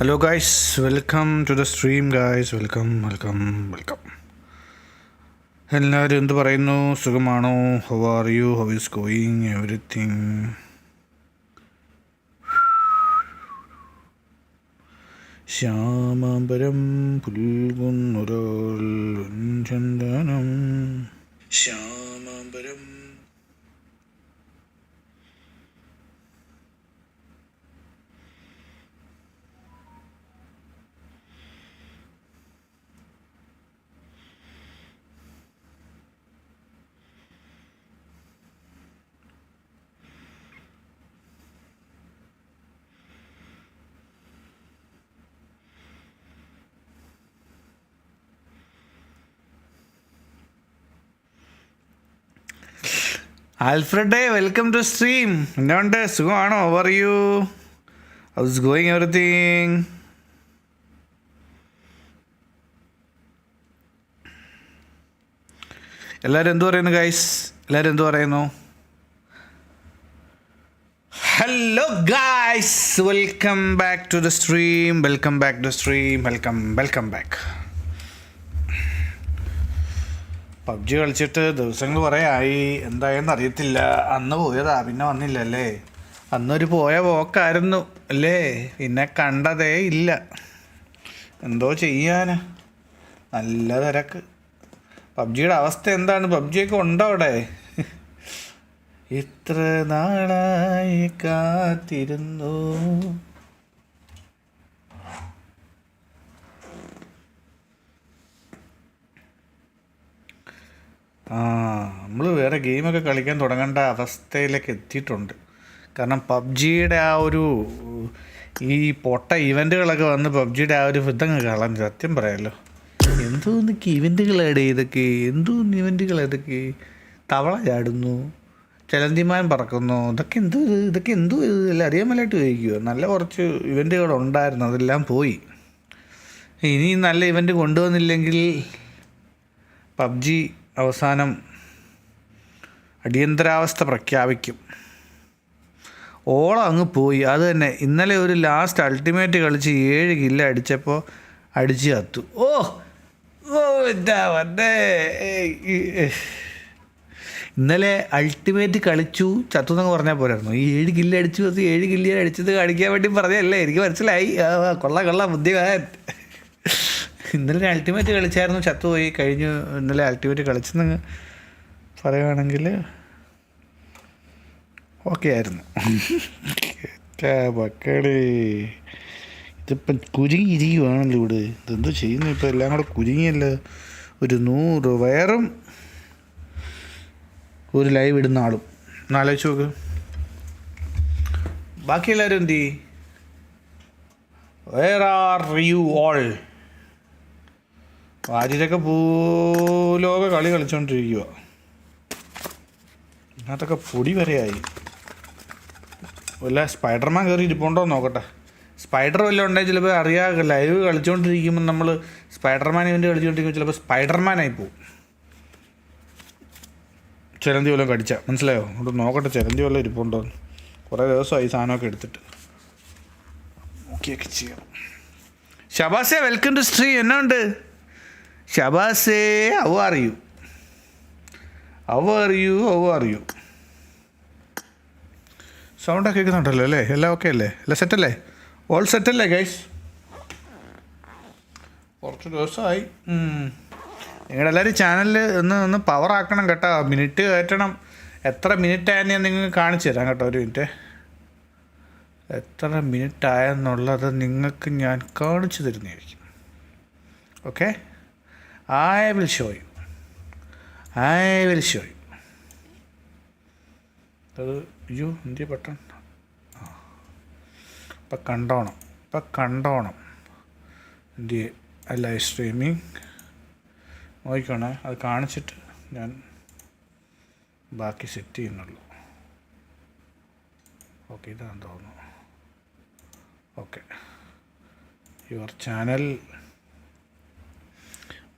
Hello guys, welcome to the stream guys. Welcome. എല്ലാവരും എന്ത് പറയുന്നു? സുഖമാണോ? How are you? How is going? Everything. ശ്യാമാംബരം പുൽകുന്നൊരാൾ ചന്ദനം ശ്യാമാംബരം. ആൽഫ്രഡേ, വെൽക്കം ടു സ്ട്രീം. എന്തുകൊണ്ട്, സുഖമാണോ? How are you? How's going everything? എല്ലാവരും എന്തു പറയുന്നു ഗൈസ്? എല്ലാവരും എന്തു പറയുന്നു? Hello guys, welcome back to the stream. Welcome back. PUBG കളിച്ചിട്ട് ദിവസങ്ങൾ കുറേ ആയി. എന്തായെന്ന് അറിയത്തില്ല. അന്ന് പോയതാ, പിന്നെ വന്നില്ലല്ലേ. അന്നൊരു പോയ പോക്കായിരുന്നു അല്ലേ, പിന്നെ കണ്ടതേ ഇല്ല. എന്തോ ചെയ്യാന്, നല്ല തിരക്ക്. പബ്ജിയുടെ അവസ്ഥ എന്താണ്? പബ്ജിയൊക്കെ ഉണ്ടോ അവിടെ? ഇത്ര നാളായി കാത്തിരുന്നു. നമ്മൾ വേറെ ഗെയിമൊക്കെ കളിക്കാൻ തുടങ്ങേണ്ട അവസ്ഥയിലേക്ക് എത്തിയിട്ടുണ്ട്. കാരണം പബ്ജിയുടെ ആ ഒരു ഈ പൊട്ട ഇവൻറ്റുകളൊക്കെ വന്ന് പബ്ജിയുടെ ആ ഒരു വിധങ്ങ് കളഞ്ഞു. സത്യം പറയാമല്ലോ, എന്തോന്നൊക്കെ ഇവൻറ്റുകളാണ് ഇതൊക്കെ, ഇതൊക്കെ തവള ചാടുന്നു, ചലന്തിമാൻ പറക്കുന്നു, ഇതൊക്കെ എന്തോ എല്ലാം അറിയാൻ മേലായിട്ട് ചോദിക്കുമോ. നല്ല കുറച്ച് ഇവൻറ്റുകളുണ്ടായിരുന്നു, അതെല്ലാം പോയി. ഇനി നല്ല ഇവൻറ്റ് കൊണ്ടുവന്നില്ലെങ്കിൽ പബ്ജി അവസാനം അടിയന്തരാവസ്ഥ പ്രഖ്യാപിക്കും. ഓളം അങ്ങ് പോയി. അത് തന്നെ, ഇന്നലെ ഒരു ലാസ്റ്റ് അൾട്ടിമേറ്റ് കളിച്ച് 7 കില്ല് അടിച്ചപ്പോൾ അടിച്ച് കത്തു. ഇന്നലെ അൾട്ടിമേറ്റ് കളിച്ചു ചത്തു എന്നൊക്കെ പറഞ്ഞാൽ പോരായിരുന്നു. ഈ 7 കില്ല് അടിച്ചു 7 കില്ല് അടിച്ചത് കാണിക്കാൻ വേണ്ടി പറഞ്ഞല്ലേ. എനിക്ക് മനസ്സിലായി. കൊള്ളാം ബുദ്ധിമാൻ. ഇന്നലെ അൾട്ടിമേറ്റ് കളിച്ചായിരുന്നു, ചത്തുപോയി കഴിഞ്ഞു. ഇന്നലെ അൾട്ടിമേറ്റ് കളിച്ചെന്ന് പറയുകയാണെങ്കിൽ ഓക്കെ ആയിരുന്നു. മക്കളെ, ഇതിപ്പം കുരുങ്ങിയിരിക്കുവാണല്ലോ ഇവിടെ. ഇതെന്തോ ചെയ്യുന്നു ഇപ്പം? എല്ലാം കൂടെ കുരുങ്ങിയല്ലോ. ഒരു 100 വയറും ഒരു ലൈവ് ഇടുന്ന ആളും ആലോചിച്ച് നോക്ക്. ബാക്കി എല്ലാവരും എന്ത് ചെയ്യും? Where are you all? വാര്യരൊക്കെ ഭൂലോക കളി കളിച്ചുകൊണ്ടിരിക്കുക. അതിനകത്തൊക്കെ പൊടി വരെയായി. വല്ല സ്പൈഡർമാൻ കയറി ഇരിപ്പുണ്ടോ നോക്കട്ടെ. സ്പൈഡർ വല്ലതും ഉണ്ടെങ്കിൽ ചിലപ്പോൾ അറിയാം. ലൈവ് കളിച്ചുകൊണ്ടിരിക്കുമ്പോൾ നമ്മൾ സ്പൈഡർമാൻ ഇവൻ്റ് കളിച്ചുകൊണ്ടിരിക്കുമ്പോൾ ചിലപ്പോൾ സ്പൈഡർമാനായി പോകും. ചിലന്തി വല്ലതും കടിച്ചാൽ മനസ്സിലായോ? അവിടെ നോക്കട്ടെ ചിലന്തി വല്ലതും ഇരിപ്പുണ്ടോ. കുറേ ദിവസമായി സാധനമൊക്കെ എടുത്തിട്ട് നോക്കിയൊക്കെ ചെയ്യണം. ഷബാസേ, വെൽക്കം ടു സ്ട്രീം. എന്നാ ഉണ്ട് ഷബാസേ? How are U? സൗണ്ടൊക്കെ കേൾക്കുന്നുണ്ടല്ലോ അല്ലേ? എല്ലാം ഓക്കെ അല്ലേ? എല്ലാം സെറ്റല്ലേ? ഓൾ സെറ്റല്ലേ ഗൈസ്? കുറച്ച് ദിവസമായി. നിങ്ങളെല്ലാവരും ചാനലിൽ ഒന്ന് പവറാക്കണം കേട്ടോ. മിനിറ്റ് കയറ്റണം. എത്ര മിനിറ്റ് ആയെന്ന് ഞാൻ നിങ്ങൾക്ക് കാണിച്ചു തരാം കേട്ടോ. ഒരു മിനിറ്റ്. എത്ര മിനിറ്റ് ആയെന്നുള്ളത് നിങ്ങൾക്ക് ഞാൻ കാണിച്ചു തരുന്നതായിരിക്കും. Okay, I will show you. അത് അയ്യോ എന്തിയ ബട്ടൺ. ഇപ്പം കണ്ടോണം എന്ത് ലൈവ് സ്ട്രീമിങ് നോക്കിക്കോണേ. അത് കാണിച്ചിട്ട് ഞാൻ ബാക്കി സെറ്റ് ചെയ്യുന്നുള്ളൂ. ഓക്കെ, ഇതാണെന്ന് തോന്നുന്നു. ഓക്കെ, യുവർ ചാനൽ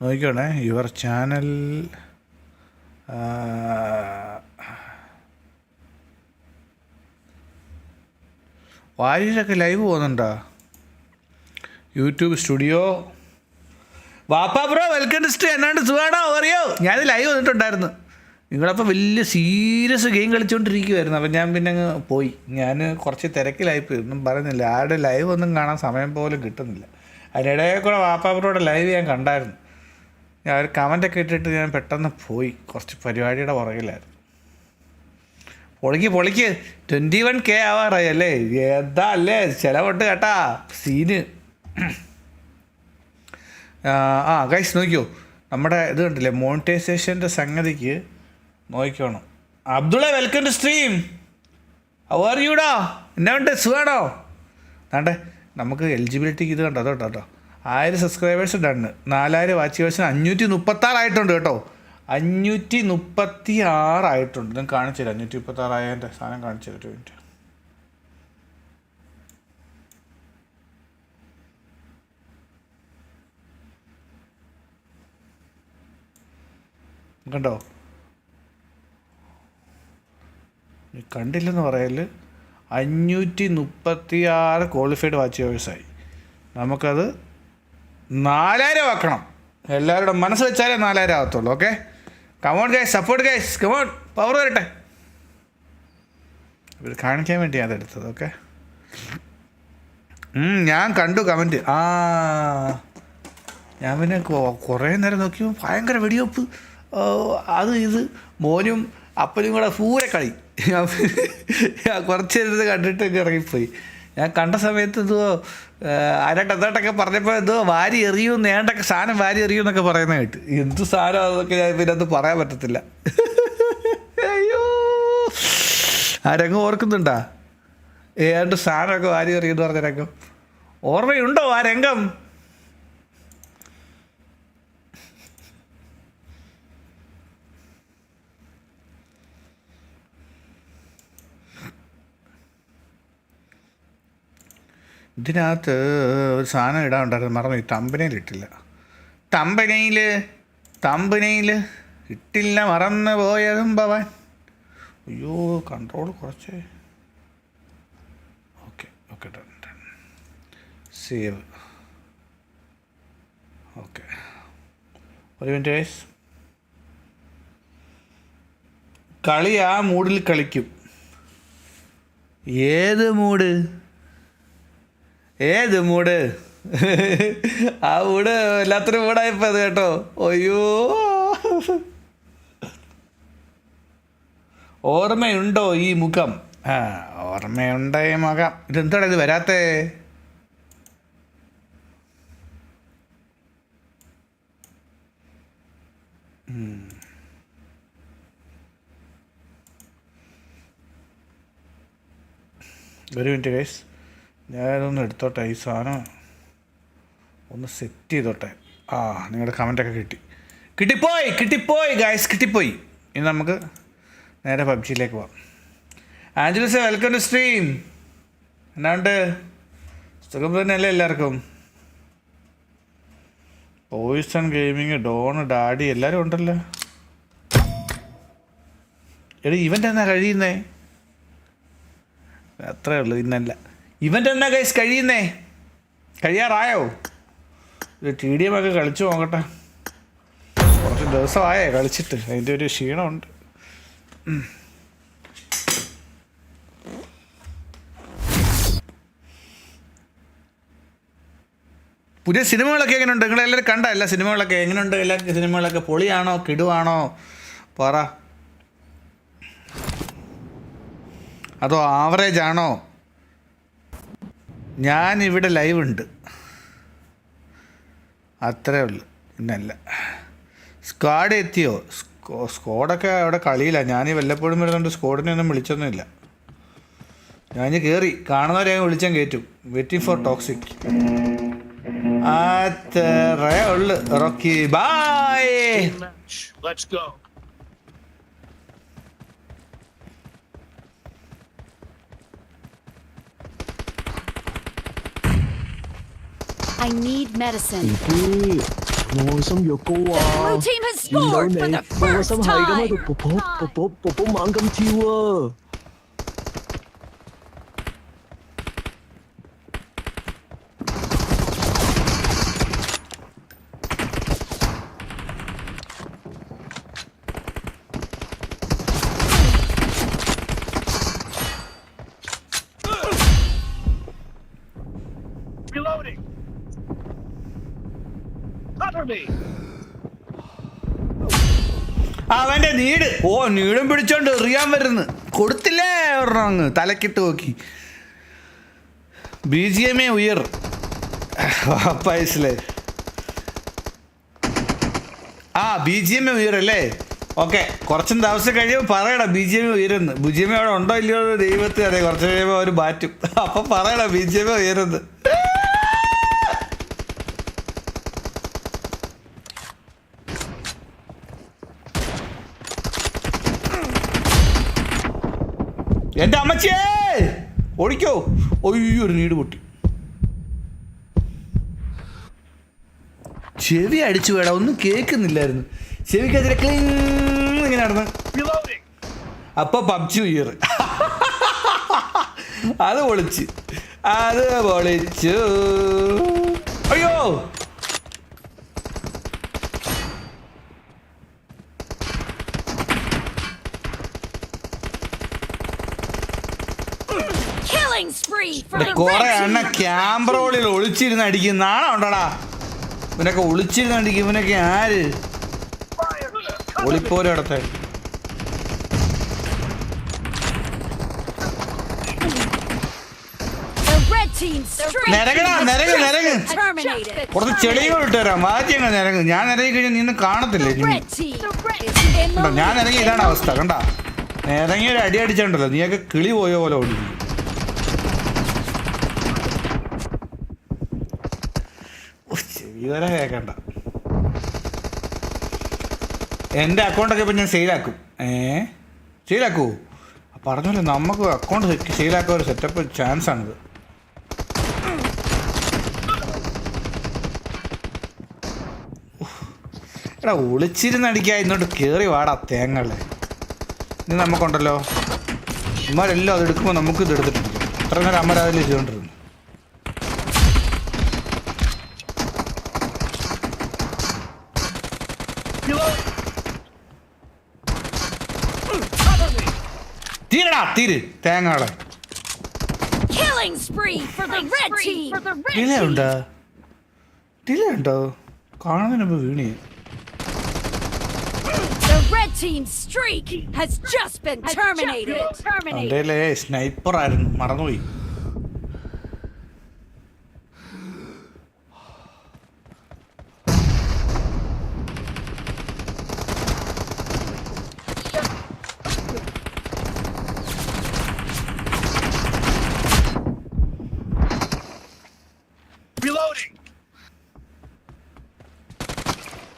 നോക്കിക്കോണേ. യുവർ ചാനൽ വാരിയിലൊക്കെ ലൈവ് പോകുന്നുണ്ടോ? YouTube studio. വാപ്പാ ബ്രോ വെൽക്കം ടു സ്ട്രീം. എന്നാണ്ട് സുഖമാണോ? അറിയോ ഞാനിത് ലൈവ് വന്നിട്ടുണ്ടായിരുന്നു. നിങ്ങളപ്പോൾ വലിയ സീരിയസ് ഗെയിം കളിച്ചുകൊണ്ടിരിക്കുമായിരുന്നു. അപ്പം ഞാൻ പിന്നെ അങ്ങ് പോയി. ഞാൻ കുറച്ച് തിരക്കിലായിപ്പോയി, ഒന്നും പറയുന്നില്ല. ആരുടെ ലൈവ് ഒന്നും കാണാൻ സമയം പോലും കിട്ടുന്നില്ല. അതിനിടയിൽ കൂടെ വാപ്പാ ബ്രോയുടെ ലൈവ് ഞാൻ കണ്ടായിരുന്നു. ഞാൻ ഒരു കമൻ്റൊക്കെ ഇട്ടിട്ട് ഞാൻ പെട്ടെന്ന് പോയി. കുറച്ച് പരിപാടിയുടെ പുറകിലായിരുന്നു. പൊളിക്ക് 21K ആവാറായി അല്ലേ? എന്താ അല്ലേ ചിലവുണ്ട് കേട്ടാ, സീന്. ഗൈസ് നോക്കിയോ, നമ്മുടെ ഇത് കണ്ടില്ലേ മോണിറ്റൈസേഷൻ്റെ സംഗതിക്ക് നോക്കിക്കോണം. Abdullah welcome to stream. How are യൂടാ? എന്നാ ഉണ്ട്, സുഖമാണോ? അതാണ്ട് നമുക്ക് എലിജിബിലിറ്റിക്ക് ഇത് കണ്ടോ കേട്ടോ. 1000 സബ്സ്ക്രൈബേഴ്സ് ഡണ്ണ്. 4000 വാച്ചേഴ്സിന് 536 ആയിട്ടുണ്ട് കേട്ടോ. 536 ആയിട്ടുണ്ട്. ഞാൻ കാണിച്ചു തരാം. 536 ആയതിൻ്റെ സാധനം കാണിച്ചു തരാം. ഒരു മിനിറ്റ്. കണ്ടോ? കണ്ടില്ലെന്ന് പറയല്. 536 ക്വാളിഫൈഡ് വാച്ചേഴ്സായി. നമുക്കത് 4000 ആക്കണം. എല്ലാവരുടെ മനസ്സ് വെച്ചാലേ 4000 ആകത്തുള്ളൂ. Okay, come on guys, support guys, come on, power വരട്ടെ. ഇവർ കാണിക്കാൻ വേണ്ടി അതെടുത്തത്. ഓക്കെ, ഞാൻ കണ്ടു കമൻറ്റ്. ഞാൻ പിന്നെ കുറേ നേരം നോക്കിയപ്പോൾ ഭയങ്കര വെടിവെപ്പ്, അത് ഇത് മോനും അപ്പനും കൂടെ പൂരെ കളി. ഞാൻ കുറച്ച് നേരത്ത് കണ്ടിട്ട് ഇറങ്ങിപ്പോയി. ഞാൻ കണ്ട സമയത്ത് എന്തോ അരട്ടൊക്കെ പറഞ്ഞപ്പോൾ എന്തോ വാരി എറിയും, നേണ്ടൊക്കെ സാധനം വാരി എറിയും എന്നൊക്കെ പറയുന്ന കേട്ട്. എന്ത് സാധനം അതൊക്കെ ഞാൻ പിന്നെ അത് പറയാൻ പറ്റത്തില്ല. അയ്യോ, ആ രംഗം ഓർക്കുന്നുണ്ടാ? ഏതാണ്ട് സാധനമൊക്കെ വാരി എറിയുമെന്ന് പറഞ്ഞ രംഗം ഓർമ്മയുണ്ടോ ആ രംഗം? ഇതിനകത്ത് ഒരു സാധനം ഇടാനുണ്ടായിരുന്നു, മറന്നു. തമ്പനയിലിട്ടില്ല. തമ്പനയിൽ ഇട്ടില്ല, മറന്നു പോയതും ഭവാൻ. അയ്യോ, കൺട്രോൾ കുറച്ച്. Okay save. ഓക്കെ, ഒരു മിനിറ്റ് ഗൈസ്. കളി ആ മൂഡിൽ കളിക്കും. ഏത് മൂഡ്? ആ മൂഡ് എല്ലാത്തിനും മൂടായിപ്പോൾ അത് കേട്ടോ. അയ്യോ, ഓർമ്മയുണ്ടോ ഈ മുഖം? ഓർമ്മയുണ്ടോ ഈ മുഖം? ഇതെന്താണ് ഇത് വരാത്തേ? ഒരു മിനിറ്റ് ഗൈസ്, ഞാനതൊന്ന് എടുത്തോട്ടെ. ഈ സാധനം ഒന്ന് സെറ്റ് ചെയ്തോട്ടെ. നിങ്ങളുടെ കമൻറ്റൊക്കെ കിട്ടിപ്പോയി ഗൈസ്, കിട്ടിപ്പോയി. ഇനി നമുക്ക് നേരെ പബ്ജിയിലേക്ക് പോവാം. Angels welcome to stream. എന്നാണ്ട് സുഖം തന്നെയല്ലേ എല്ലാവർക്കും? പോയിസൺ ഗെയിമിങ്, ഡോൺ, ഡാഡി എല്ലാവരും ഉണ്ടല്ലോ. എടി ഇവൻ്റ് എന്നാ കഴിയുന്നേ? അത്രേ ഉള്ളൂ, ഇന്നല്ല. ഇവൻ്റ് എന്നാ ഗൈസ് കഴിയാറായോ? ഒരു TDM ഒക്കെ കളിച്ചു നോക്കട്ടെ. കുറച്ച് ദിവസമായേ കളിച്ചിട്ട്, അതിൻ്റെ ഒരു ക്ഷീണമുണ്ട്. പുതിയ സിനിമകളൊക്കെ എങ്ങനെയുണ്ട്? നിങ്ങളെല്ലാവരും കണ്ട എല്ലാ സിനിമകളൊക്കെ എങ്ങനെയുണ്ട്? എല്ലാ സിനിമകളൊക്കെ പൊളിയാണോ കിടുവാണോ പറ? അതോ ആവറേജ് ആണോ? ഞാനിവിടെ ലൈവ് ഉണ്ട്, അത്രേ ഉള്ളൂ, ഇന്നല്ല. സ്ക്വാഡ് എത്തിയോ? സ്ക്വാഡൊക്കെ അവിടെ കളിയില്ല. ഞാൻ വല്ലപ്പോഴും വരുന്നുണ്ട്. സ്ക്വാഡിനെ ഒന്നും വിളിച്ചൊന്നുമില്ല. ഞാൻ കയറി കാണുന്നവരെ വിളിച്ചാൽ കയറ്റും. Waiting for toxic. അത്രേ ഉള്ളു. Rocky bye. I need medicine. 愛心藥膏啊！ Blue team has 見到 scored 你， for the 我個 first 心係咁喺 time. 度噗猛咁跳啊！ അവൻ്റെ നീട് നീടും പിടിച്ചോണ്ട് എറിയാൻ വരുന്നു. കൊടുത്തില്ലേ ഒരെണ്ണം അങ്ങ് തലക്കിട്ട് നോക്കി. BGM ഉയർ പൈസലേ. BGM ഉയരല്ലേ? ഓക്കെ, കുറച്ചും ദിവസം കഴിയുമ്പോൾ പറയണം BGM ഉയരുന്നു. BGM അവിടെ ഉണ്ടോ ഇല്ലയോ ദൈവത്തിൽ അതെ. കുറച്ച് കഴിയുമ്പോൾ അവർ മാറ്റും. അപ്പം പറയണം BGM ഉയരുന്നു. എൻ്റെ അമ്മച്ചിയേ ഓടിക്കോ. ഒരു നീട് പൊട്ടി. ചെവി അടിച്ചു വേടാ, ഒന്നും കേൾക്കുന്നില്ലായിരുന്നു. ചെവിക്കതിരെ ക്ലിങ് ഇങ്ങനെ നടന്ന്. അപ്പോൾ PUBG ഉയർ. അത് പൊളിച്ചു. അയ്യോ കൊറേ എണ്ണ ക്യാമറോളിൽ ഒളിച്ചിരുന്ന് അടിക്കും. നാളെ ഉണ്ടടാ ഇവനൊക്കെ ഒളിച്ചിരുന്ന് അടിക്കും. ഇവനൊക്കെ ആര് ഒളിപ്പോലും അടുത്ത്. കുറച്ച് ചെളികൾ ഇട്ട് തരാം. വാദ്യങ്ങൾ നിരങ്ങ്. ഞാൻ നിരങ്ങി കഴിഞ്ഞാൽ നീ കാണത്തില്ലേ? ഞാൻ ഇറങ്ങി ഇതാണ് അവസ്ഥ. കണ്ട നിരങ്ങി ഒരു അടി അടിച്ചിട്ടുണ്ടല്ലോ, നീയൊക്കെ കിളി പോയ പോലെ ഓടി. ചെവിവരെ കേൾക്കണ്ട. എൻ്റെ അക്കൗണ്ടൊക്കെ ഇപ്പം ഞാൻ സെയിലാക്കും. സെയിലാക്കുമോ? പറഞ്ഞല്ലോ നമുക്ക് അക്കൗണ്ട് സെയിലാക്കാൻ ഒരു സെറ്റപ്പ് ചാൻസ് ആണിത്. എടാ ഒളിച്ചിരുന്നടിക്കാൻ ഇന്നോട്ട് കയറി വാടാ തേങ്ങളെ. ഇത് നമുക്കുണ്ടല്ലോ ഇമാരെല്ലാം അത് എടുക്കുമ്പോൾ നമുക്ക് ഇത് എടുത്തിട്ടുണ്ട്. അത്ര നേരം അമ്മ അതിൽ ചെയ്തുകൊണ്ടിരുന്നു. തീരടാ തീര് തേങ്ങളെ. ഡിലേ ഉണ്ടോ? കാണുന്നതിന് വീണി. അതേലേ സ്നൈപ്പർ ആയിരുന്നു, മറന്നുപോയി.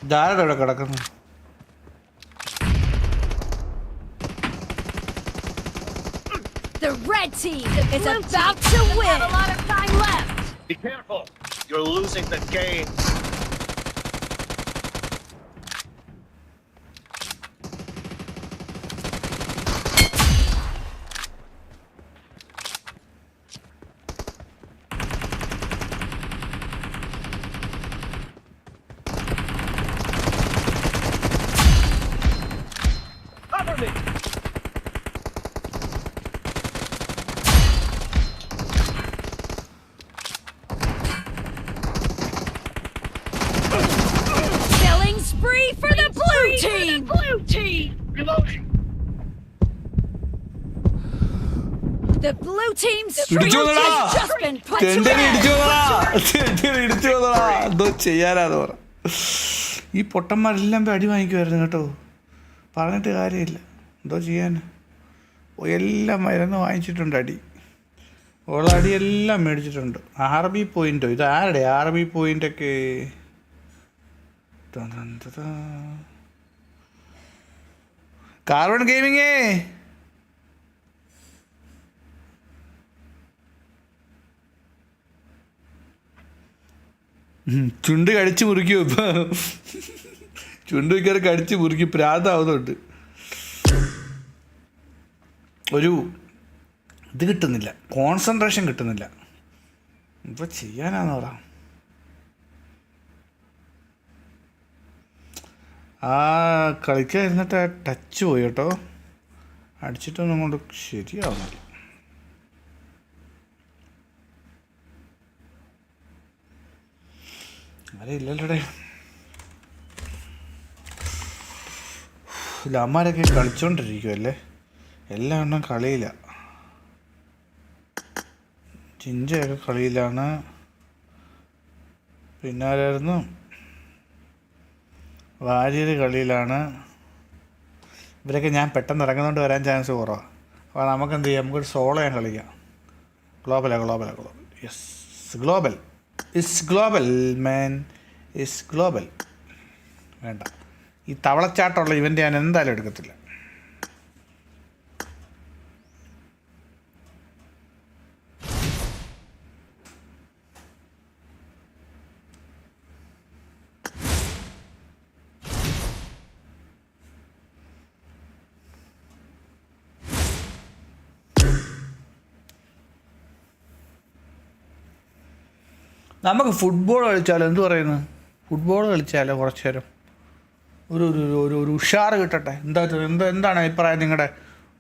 ഇതാരുടെ ഇവിടെ കിടക്കുന്നു? The red team is about to win. A lot of time left. Be careful. You're losing the game. Cover me. For the blue team! Reloading. The blue team's streak has just been put to എന്തോ ചെയ്യാനാന്ന് പറ. ഈ പൊട്ടന്മാരെല്ലാം പോയി അടി വാങ്ങിക്കുമായിരുന്നു കേട്ടോ. പറഞ്ഞിട്ട് കാര്യമില്ല. എന്തോ ചെയ്യാൻ എല്ലാം മരുന്ന് വാങ്ങിച്ചിട്ടുണ്ട്. അടി ഉള്ള അടിയെല്ലാം മേടിച്ചിട്ടുണ്ട്. RB പോയിന്റോ? ഇത് ആരുടെ RB പോയിന്റൊക്കെ? കാർബൺ ഗെയിമിങ്ങേ ചുണ്ട് കടിച്ച് മുറിക്കും. ഇപ്പം ചുണ്ട് കയറി കടിച്ച് മുറുക്കി പ്രാന്താവുന്നുണ്ട്. ഒരു ഇത് കിട്ടുന്നില്ല, കോൺസെൻട്രേഷൻ കിട്ടുന്നില്ല. ഇപ്പം ചെയ്യാനാന്ന് പറ. കളിക്കാൻ ഇരുന്നിട്ട് ടച്ച് പോയി കേട്ടോ. അടിച്ചിട്ടൊന്നും കൊണ്ട് ശരിയാവുന്നില്ല. ആരെ ഇല്ലല്ലോടെ. ഇല്ല, അമ്മമാരൊക്കെ കളിച്ചോണ്ടിരിക്കുമല്ലേ. എല്ലാം എണ്ണം കളിയില്ല. ചിഞ്ചയൊക്കെ കളിയിലാണ്. പിന്നെ ആരായിരുന്നു? വാര്യർ കളിയിലാണ്. ഇവരൊക്കെ ഞാൻ പെട്ടെന്ന് ഇറങ്ങുന്നതുകൊണ്ട് വരാൻ ചാൻസ് കുറവാണ്. അപ്പോൾ നമുക്ക് എന്ത് ചെയ്യാം, നമുക്കൊരു സോളോ ഞാൻ കളിക്കാം. Global. Yes, global is global man, is global. വേണ്ട, ഈ തവളച്ചാട്ടമുള്ള ഇവൻ്റ് ഞാൻ എന്തായാലും എടുക്കത്തില്ല. നമുക്ക് ഫുട്ബോൾ കളിച്ചാലോ? എന്ത് പറയുന്നു? ഫുട്ബോൾ കളിച്ചാലോ? കുറച്ച് നേരം ഒരു ഒരു ഒരു ഒരു ഉഷാറ് കിട്ടട്ടെ. എന്താണ് അഭിപ്രായം നിങ്ങളുടെ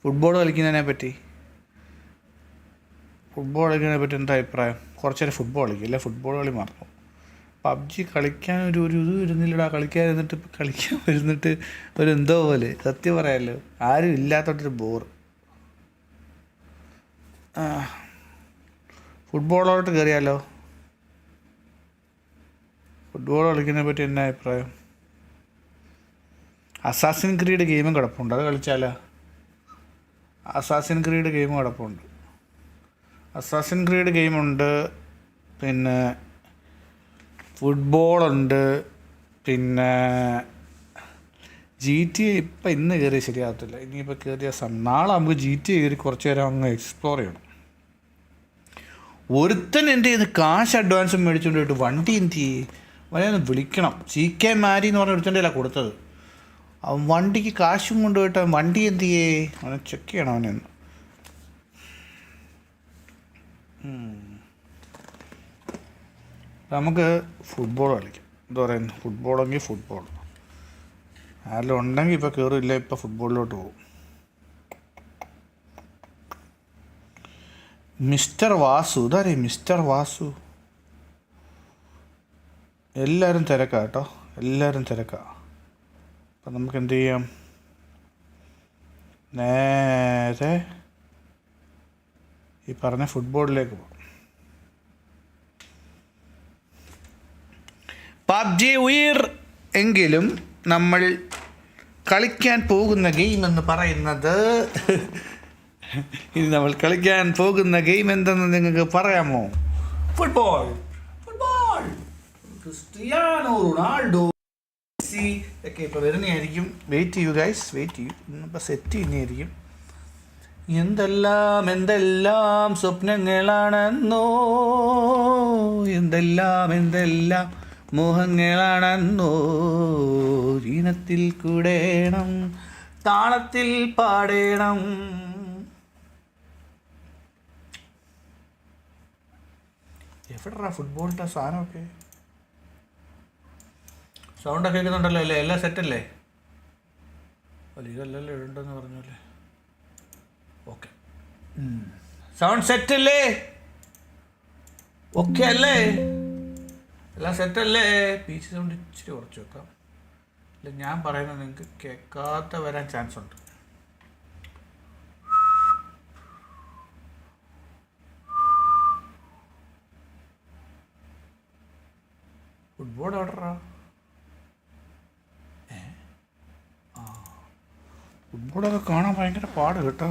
ഫുട്ബോൾ കളിക്കുന്നതിനെ പറ്റി? ഫുട്ബോൾ കളിക്കുന്നതിനെ പറ്റി എന്താ അഭിപ്രായം? കുറച്ച് നേരം ഫുട്ബോൾ കളിക്കും, ഇല്ല ഫുട്ബോൾ കളി മറന്നു. പബ്ജി കളിക്കാൻ ഒരു ഒരു ഇത് വരുന്നില്ലടാ. കളിക്കാൻ വരുന്നിട്ട് ഒരു എന്തോ പോലെ, സത്യം പറയാമല്ലോ, ആരും ഇല്ലാത്തോട്ടൊരു ബോർ. ഫുട്ബോളോട്ട് കയറിയാലോ? ഫുട്ബോൾ കളിക്കുന്നതിനെ പറ്റി എന്നാ അഭിപ്രായം? അസാസിൻ ക്രീഡ് ഗെയിമും കിടപ്പുണ്ട്, അത് കളിച്ചാലോ? അസാസിൻ ക്രീഡ് ഗെയിം കിടപ്പുണ്ട്. അസാസിൻ ക്രീഡ് ഗെയിമുണ്ട്, പിന്നെ ഫുട്ബോളുണ്ട്, പിന്നെ GTA ഇപ്പം ഇന്ന് കയറിയ ശരിയാകത്തില്ല. ഇനിയിപ്പോൾ കയറിയ നാളെ നമുക്ക് GTA കയറി കുറച്ച് നേരം അങ്ങ് എക്സ്പ്ലോർ ചെയ്യണം. ഒരുത്തൻ എൻ്റെ കയ്യിൽ നിന്ന് കാശ് അഡ്വാൻസും മേടിച്ചുകൊണ്ട് പോയിട്ട് വണ്ടി എന്ത് ചെയ്യും? അവനെ വിളിക്കണം. CK മാരി എന്ന് പറഞ്ഞ ഒരുത്തൻ്റെ അല്ല കൊടുത്തത്. അവൻ വണ്ടിക്ക് കാശും കൊണ്ടുപോയിട്ട് വണ്ടി എന്ത് ചെയ്യേ? അവനെ ചെക്ക് ചെയ്യണം അവനെന്ന്. നമുക്ക് ഫുട്ബോൾ കളിക്കാം. എന്താ പറയുന്നത്? ഫുട്ബോളെങ്കിൽ ഫുട്ബോൾ ആരെങ്കിലും ഉണ്ടെങ്കിൽ ഇപ്പോൾ കയറില്ല, ഇപ്പോൾ ഫുട്ബോളിലോട്ട് പോകും. മിസ്റ്റർ വാസു, ഇതാരേ മിസ്റ്റർ വാസു? എല്ലാവരും തിരക്കാണ് കേട്ടോ, എല്ലാവരും തിരക്കാണ്. അപ്പം നമുക്ക് എന്ത് ചെയ്യാം, നേരെ ഈ പറഞ്ഞ ഫുട്ബോളിലേക്ക് പോകാം. പബ്ജി ഉയർ എങ്കിലും നമ്മൾ കളിക്കാൻ പോകുന്ന ഗെയിം എന്ന് പറയുന്നത് ഇനി നമ്മൾ കളിക്കാൻ പോകുന്ന ഗെയിം എന്തെന്ന് നിങ്ങൾക്ക് പറയാമോ? ഫുട്ബോൾ. ക്രിസ്ത്യാനോ റൊണാൾഡോ, മെസ്സി ഒക്കെ ഇപ്പോൾ വരുന്നതായിരിക്കും. വെയിറ്റ് ചെയ്യൂ ഗൈസ്, വെയിറ്റ് ചെയ്യൂ. ഇന്നിപ്പോൾ സെറ്റ് ചെയ്യുന്നതായിരിക്കും. എന്തെല്ലാം സ്വപ്നങ്ങളാണെന്നോ, എന്തെല്ലാം മോഹങ്ങളാണെന്നോ, ഈണത്തിൽ കൂടേണം, താളത്തിൽ പാടേണം. എവിടെടാ ഫുട്ബോളിൻ്റെ സാധനമൊക്കെ? സൗണ്ടൊക്കെ കേൾക്കുന്നുണ്ടല്ലോ അല്ലേ? എല്ലാം സെറ്റല്ലേ? അല്ല ഇതല്ലല്ലോ ഇടണ്ടെന്ന് പറഞ്ഞല്ലേ? ഓക്കെ, സൗണ്ട് സെറ്റല്ലേ? ഓക്കെ അല്ലേ? എല്ലാം സെറ്റല്ലേ? PC സൗണ്ട് ഇച്ചിരി കുറച്ച് വെക്കാം. ഇല്ല, ഞാൻ പറയുന്നത് നിങ്ങൾക്ക് കേൾക്കാത്ത വരാൻ ചാൻസ് ഉണ്ട്. ഫുട്ബോൾ എവിടെടാ? ഫുട്ബോളൊക്കെ കാണാൻ ഭയങ്കര പാട് കേട്ടോ.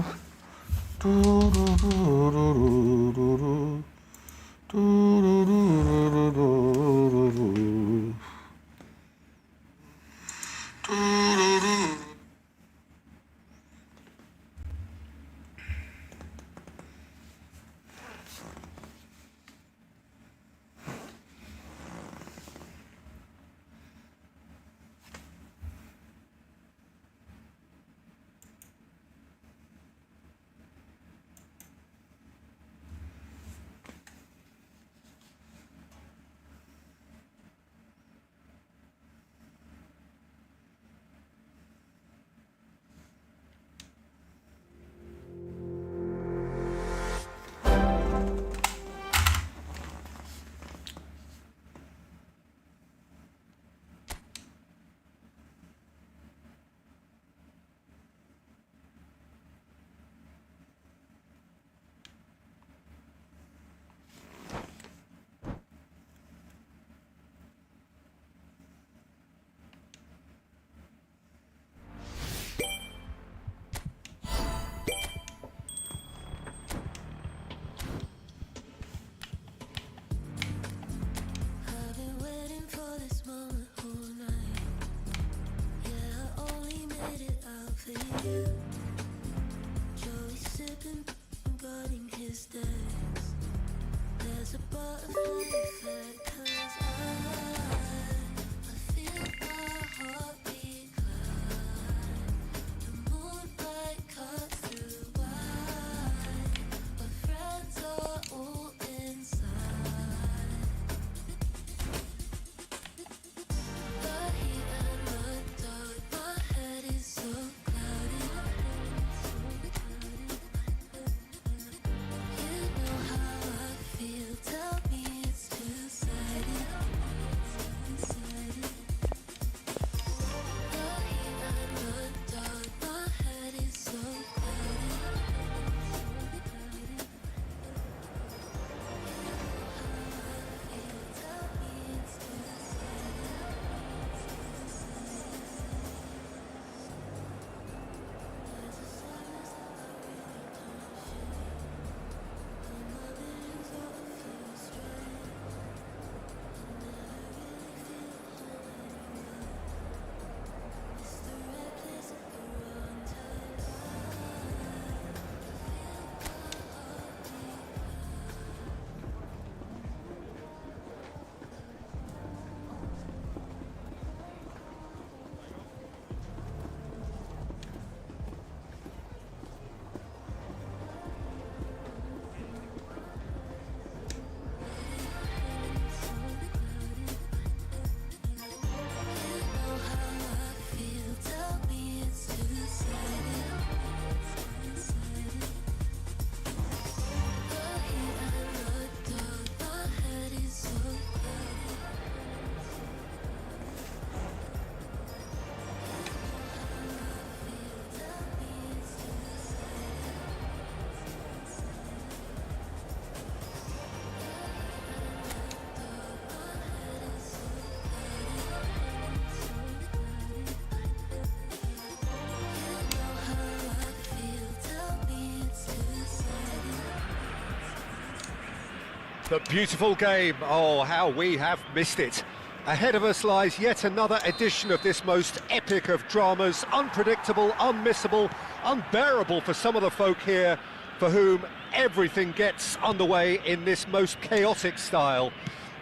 The beautiful game. Oh, how we have missed it. Ahead of us lies yet another edition of this most epic of dramas. Unpredictable, unmissable, unbearable for some of the folk here for whom everything gets underway in this most chaotic style.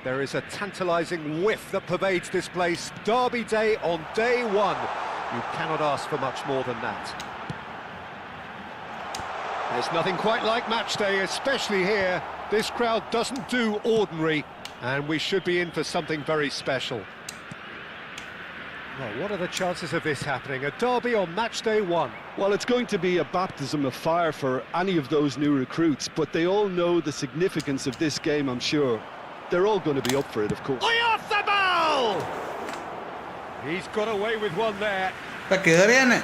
There is a tantalising whiff that pervades this place. Derby day on day one. You cannot ask for much more than that. There's nothing quite like match day, especially here. This crowd doesn't do ordinary, and we should be in for something very special. Well, what are the chances of this happening? A derby on match day one. Well, it's going to be a baptism of fire for any of those new recruits, but they all know the significance of this game, I'm sure. They're all going to be up for it, of course. Off the ball! He's got away with one there. ഇപ്പം കയറിയാനെ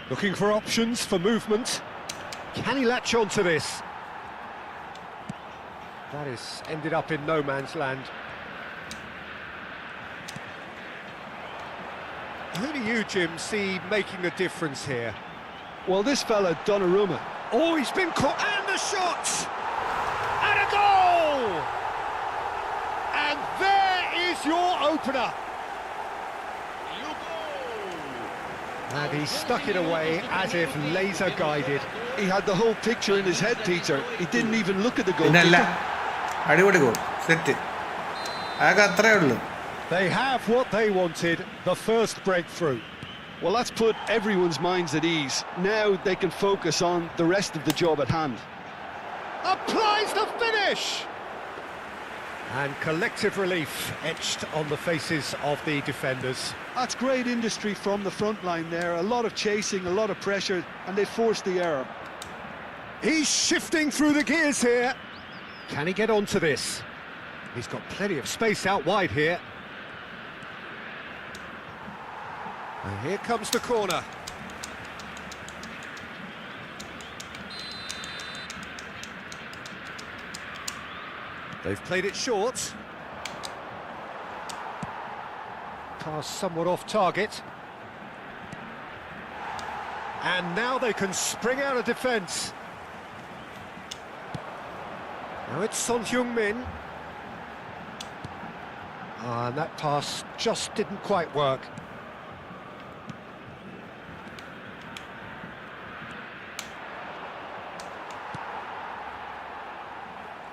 Looking for options for movement. Can he latch on to this? That has ended up in no man's land. Who do you, Jim, see making the difference here? Well, this fella, Donnarumma. Oh, he's been caught, and the shot! And a goal! And there is your opener. And he stuck it away as if laser-guided. He had the whole picture in his head, Peter. He didn't even look at the goal. പിന്നല്ല അടിപൊളി goal set ആകെ അത്രേ ഉള്ളൂ. They have what they wanted, the first breakthrough. Well, that's put everyone's minds at ease. Now they can focus on the rest of the job at hand. Applies the finish! And collective relief etched on the faces of the defenders. That's great industry from the front line there. A lot of chasing, a lot of pressure, and they forced the error. He's shifting through the gears here. Can he get onto this? He's got plenty of space out wide here. And here comes the corner. They've played it short. Pass somewhat off target. And now they can spring out of defence. Now it's Son Heung-min. And that pass just didn't quite work.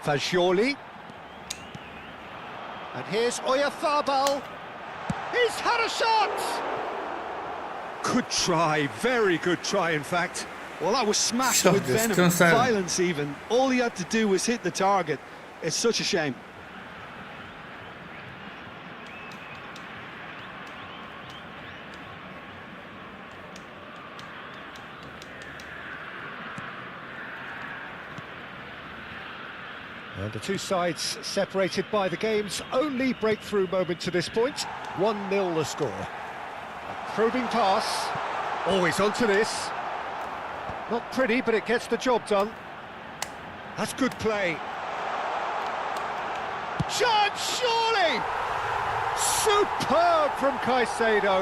Fagioli. And here's Oyarzabal. He's had a shot! Good try, very good try in fact. Well, that was smashed So with venom, disconcerting. violence even. All he had to do was hit the target. It's such a shame. And the two sides separated by the game's only breakthrough moment to this point. 1-0 the score. A probing pass. Always onto this. Not pretty, but it gets the job done. That's good play. Chance, surely! Superb from Caicedo.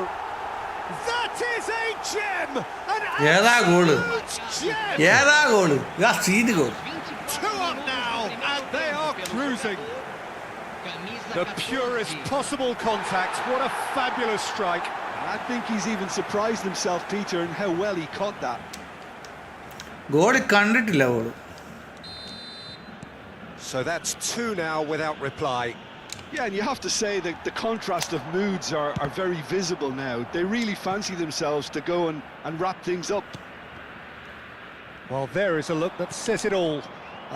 That is a gem! An ഏതാ goal absolute gem! ഏതാ goal ആ scene goal 2 up now, and they are cruising. The purest possible contact. What a fabulous strike. I think he's even surprised himself, Peter, in how well he caught that. Goal കണ്ടിട്ടില്ല goal. So that's 2 now without reply. Yeah, and you have to say that the contrast of moods are very visible now. They really fancy themselves to go and wrap things up. Well, there is a look that says it all.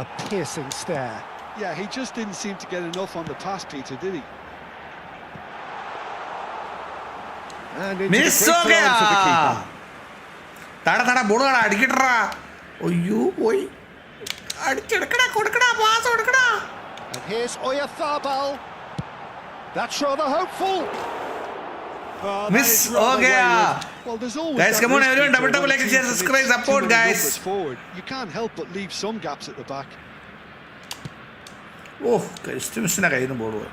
A piercing stare. Yeah, he just didn't seem to get enough on the pass, Peter, did he? And into the miss quick ഹോ Gaya glance of the keeper. തട തട ball കട അടിക്കട്ടാ. അയ്യോ പോയി അടിച്ചെടുക്കടാ കൊടുക്കടാ pass കൊടുക്കടാ. And here's Oyarzabal. That's rather hopeful. Oh, that miss is ഹോ rather Gaya. wayward. Well, there's always Guys, that come on, risk, everyone, Peter, double, when a like, team share, commits subscribe, too support, many guys. numbers forward. You can't help but leave some gaps at the back. ഓ ക്രിസ്ത്യൻസിന്റെ കയ്യിൽ നിന്ന് ball പോയി.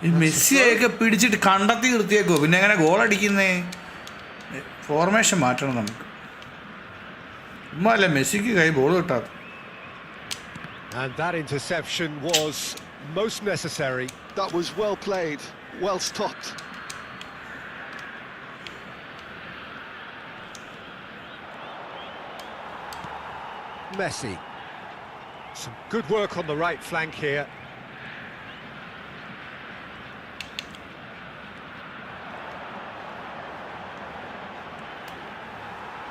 ഈ മെസ്സിയൊക്കെ പിടിച്ചിട്ട് കണ്ടെത്തി നിർത്തിയേക്കോ, പിന്നെ എങ്ങനെ goal അടിക്കുന്നേ? Formation മാറ്റണം നമുക്ക്. ഉമ്മ അല്ലേ മെസ്സിക്ക് കൈ ബോൾ കിട്ടാത്ത. And that interception was most necessary. That was well played, well stopped. Messi. Some good work on the right flank here.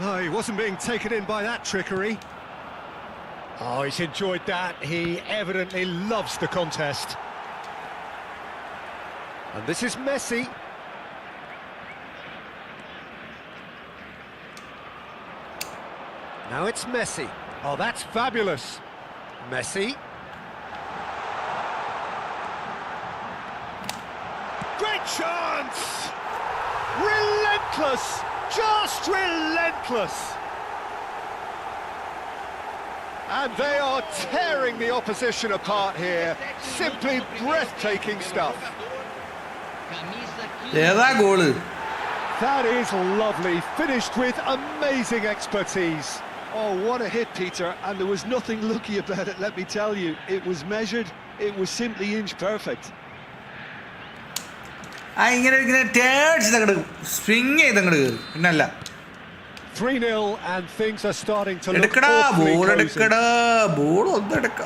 Oh, he wasn't being taken in by that trickery. Oh, he's enjoyed that. He evidently loves the contest. And this is Messi. Now it's Messi. Oh, that's fabulous. Messi. Great chance! Relentless! Just relentless! And they are tearing the opposition apart here. Simply breathtaking stuff. ഏതാ goal? That is lovely. Finished with amazing expertise. Oh, what a hit, Peter, and there was nothing lucky about it, let me tell you. It was measured, it was simply inch perfect. ആ ഇങ്ങനെ ഇങ്ങനെ ടേഴ്സ് അങ്ങോട്ട് swing ചെയ്ത് അങ്ങോട്ട് കയറി. പിന്നല്ല 3-0 and things are starting to look എടുക്കടാ awfully ball cozy. എടുക്കടാ ബോൾ ഒന്ന് എടുക്ക.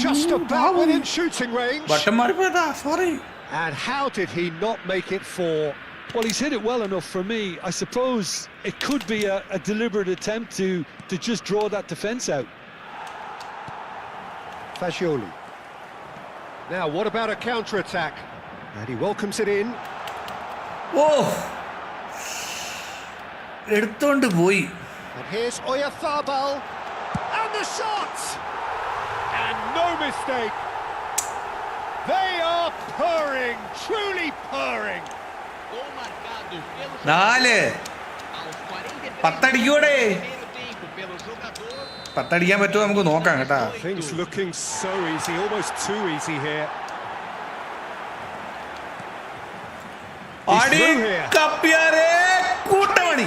Just about within shooting range. Button മാറിപ്പോയതാ, sorry. And how did he not make it 4? Well, he's hit it well enough for me. I suppose it could be a deliberate attempt to just draw that defence out. Fagioli. Now, what about a counter-attack? And he welcomes it in. ഓ എടുത്തോണ്ട് പോയി. And here's Oyarzabal. And the shot! And no mistake. They are purring, truly purring. 4 10 10 പറ്റുമോ നമുക്ക് നോക്കാം കേട്ടാ. Things looking so easy, almost too easy here. അടി കപ്പിയാരേ കൂട്ടമണി.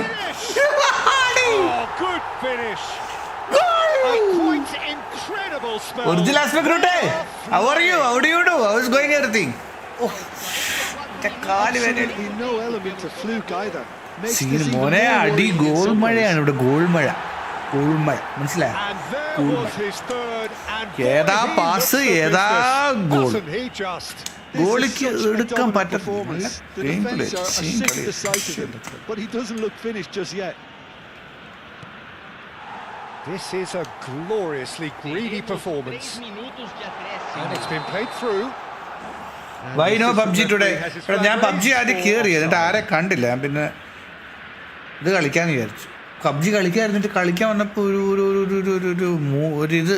Oh, good finish. A quite incredible spell. Original aspect route. How are you? How do you do? How is going everything? Oh, Absolutely no element of fluke either. Makes scene this even മോനെ more അടി worrying in goal some മഴയാണ് ways. ഇവിടെ goal മഴ മനസ്സിലായോ And there was his third, and boy, ഏതാ he pass, looks the ഏതാ business. goal. Wasn't he just? This is ഗോളിക്ക് such a എടുക്കാൻ dominant പറ്റത്തില്ല performance. The defence are sick of the sight of him, but he doesn't look finished just yet. This is a gloriously greedy performance, and it's been played through. And വൈ the നോ assistant PUBG today referee has his എടാ ഞാൻ flag PUBG raised ആദ്യം for കയറി എന്നിട്ട് offside. ആരെ കണ്ടില്ല ഞാൻ പിന്നെ ഇത് കളിക്കാന്ന് വിചാരിച്ചു പബ്ജി കളിക്കാതിരുന്നിട്ട് കളിക്കാൻ വന്നപ്പോൾ ഒരിത്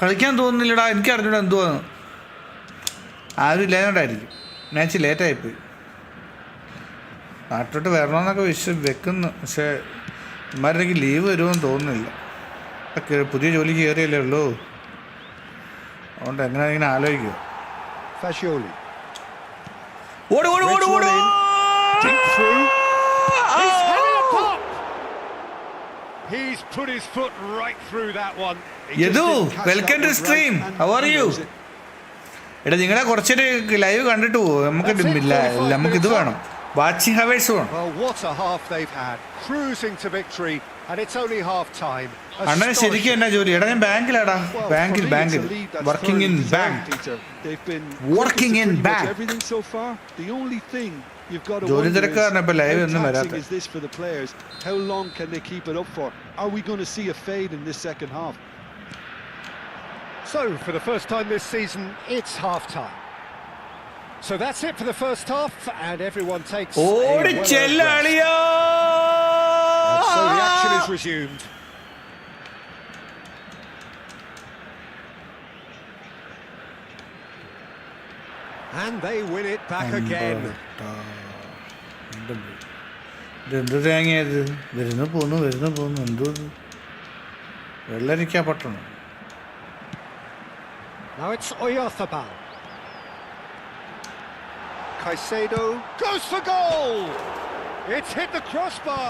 കളിക്കാൻ തോന്നുന്നില്ലടാ എനിക്ക് അറിഞ്ഞൂടാ എന്തുവാന്ന് ആരും ഇല്ലാതുകൊണ്ടായിരിക്കും മാച്ച് ലേറ്റായിപ്പോയി നാട്ടിലോട്ട് വരണമെന്നൊക്കെ വെക്കുന്നു പക്ഷേ ഇമാരുടെ ലീവ് വരുമെന്ന് തോന്നുന്നില്ല പുതിയ ജോലി കയറിയല്ലേ ഉള്ളൂ അതുകൊണ്ട് എങ്ങനെ ഇങ്ങനെ ആലോചിക്കുക Fascioli. ഓട് ഓട് ഓട് ഓട് Deep through. He's having a pop. He's put his foot right through that one. Yadu Didn't catch welcome that to one stream right, and how are he you knows it. എടാ നിങ്ങളെ കുറച്ചൊരു ലൈവ് കണ്ടിട്ട് പോകും നമുക്ക് ഇത് വേണം വാച്ചിങ് ഹവേഴ്സ് വേണം Well, what a half they've had. Cruising to victory, and it's only half time. അണ്ണനെ ശരിക്കും എന്നാ ജോലി എടാ ഞാൻ ബാങ്കിലാടാ Well, ബാങ്കിൽ for me, it's ബാങ്കിൽ a lead that's working in thoroughly bank deserved, Peter. They've been Working clicking to in pretty much bank. everything so far. The only thing you've got to ജോലി wonder തിരക്കാരനാ ഇപ്പൊ live is ഒന്നും how വരാത്ത taxing is this for the players? How long can they keep it up for? Are we going to see a fade in this second half? So, for the first time this season, it's half time. So that's it for the first half, and everyone takes a well-earned ഓടി rest. ചെല്ലാളിയോ And so the action is resumed. And they win it back again. ഇതെന്ത് തേങ്ങയത് വരുന്നു പോന്നു എന്തോ വെള്ളരിക്കാ പട്ടണം Now it's Oyarzabal. Caicedo goes for goal! It's hit the crossbar!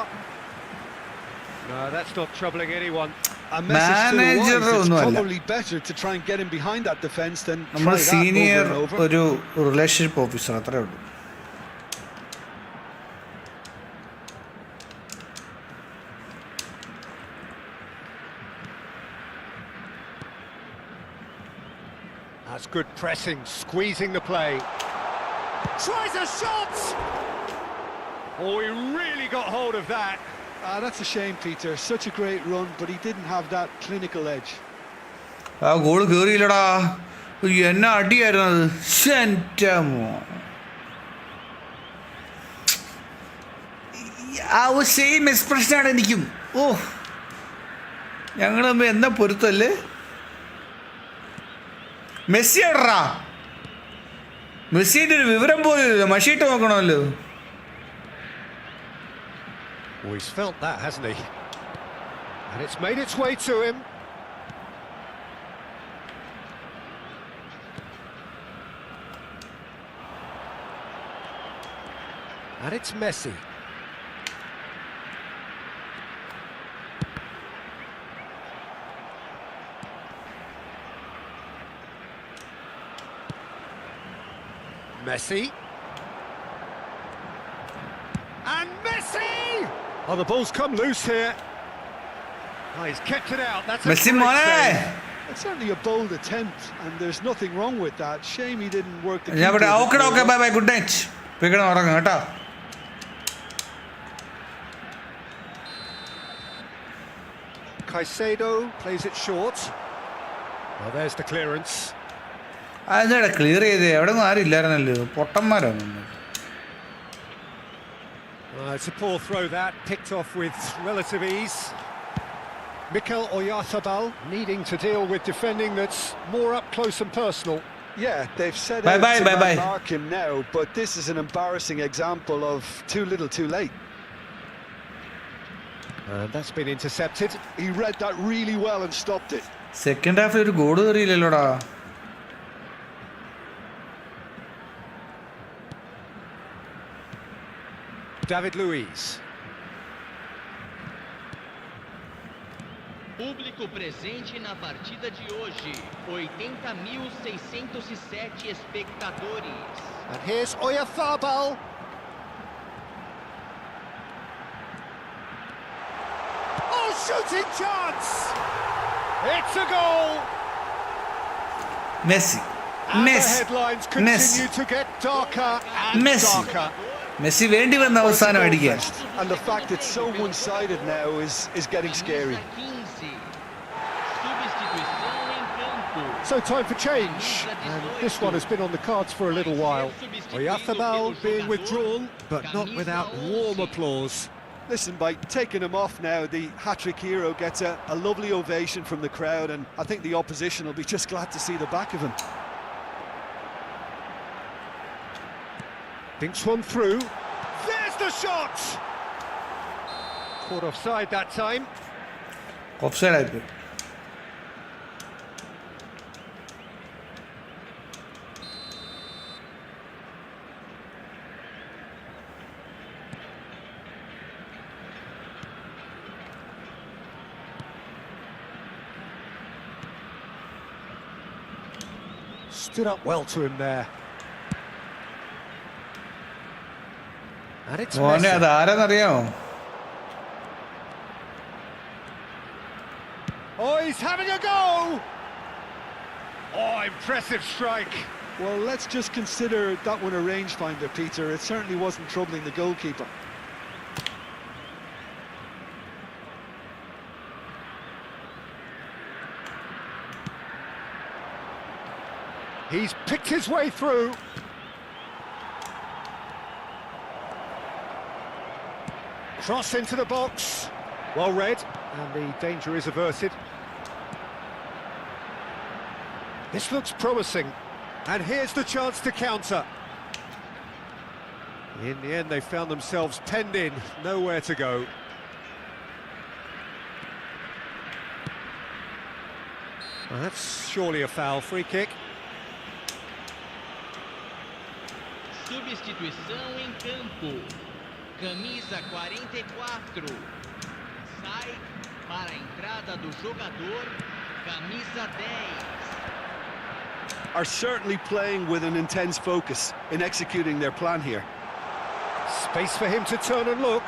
No, that's not troubling anyone. A message to the Manager wise, it's ഒന്നുമല്ല. probably better to try and get him behind that defence than നമ്മൾ try that senior over and over. ഒരു relationship officer അത്രേ ഉള്ളൂ That's good pressing, squeezing the play. Tries a shot! Oh, he really got hold of that. That's a shame, Peter. Such a great run, but he didn't have that clinical edge. ആ goal കയറിയില്ലടാ എന്നാ അടിയായിരുന്നു അത് ശെന്റമോ ആ ഒരു same എക്സ്പ്രഷനാണ് എനിക്കും ഓ ഞങ്ങൾ തമ്മിൽ എന്നാ പൊരുത്തല്ലേ Messi എടാ മെസ്സിൻ്റെ ഒരു വിവരം പോലും മഷിയിട്ട് നോക്കണമല്ലോ Oh, he's felt that, hasn't he? And it's made its way to him. And it's Messi. Messi. And Messi! Oh, the ball's come loose here. Oh, he's kept it out. That's a Messi great മോനെ save. It's certainly a bold attempt, and there's nothing wrong with that. Shame he didn't work the ഞാൻ ഇവിടെ keeper a bit okay more. Bye bye good night പിക്കണം ഉറങ്ങും കേട്ടോ Caicedo plays it short. Well, there's the clearance. അതെന്താ clear ചെയ്തേ എവിടെ ഒന്നും ആരും ഇല്ലായിരുന്നല്ലോ പൊട്ടന്മാരാണ് It's a poor throw that, picked off with relative ease. Mikel Oyarzabal needing to deal with defending that's more up close and personal. Yeah, they've set Bye out bye, to bye bye. mark him now, but this is an embarrassing example of too little too late. And that's been intercepted. He read that really well and stopped it. Second ഹാഫിൽ ഒരു goal കയറിയില്ലല്ലോടാ David Luiz. Público presente na partida de hoje, 80.607 espectadores. And here's Oyarzabal. Oh, shooting chance! It's a goal! Messi. And the Messi. headlines continue Messi. to get darker and Messi. darker. Messi വേണ്ടി വന്ന അവസാനം അടിക്കാൻ. And the fact it's so one-sided now is getting scary. Camisa 15. Substituição em campo. So time for change, and this one has been on the cards for a little while. Oyarzabal being withdrawn, but not without warm applause. Listen, by taking him off now, the hat-trick hero gets a lovely ovation from the crowd, and I think the opposition will be just glad to see the back of him. Thinks one through. There's the shot! Caught offside that time. Offside ആയിപ്പോയി. Stood up well to him there. And it's മോനെ Messi. അത് ആരാന്നറിയാമോ? Oh, he's having a go! Oh, impressive strike. Well, let's just consider that one a rangefinder, Peter. It certainly wasn't troubling the goalkeeper. He's picked his way through. Cross into the box. Well read, and the danger is averted. This looks promising, and here's the chance to counter. In the end, they found themselves penned in, nowhere to go. Well, that's surely a foul. Free kick. Substituição em campo. Camisa 44. Sai para a entrada do jogador. Camisa 10. Are certainly playing with an intense focus in executing their plan here. Space for him to turn and look.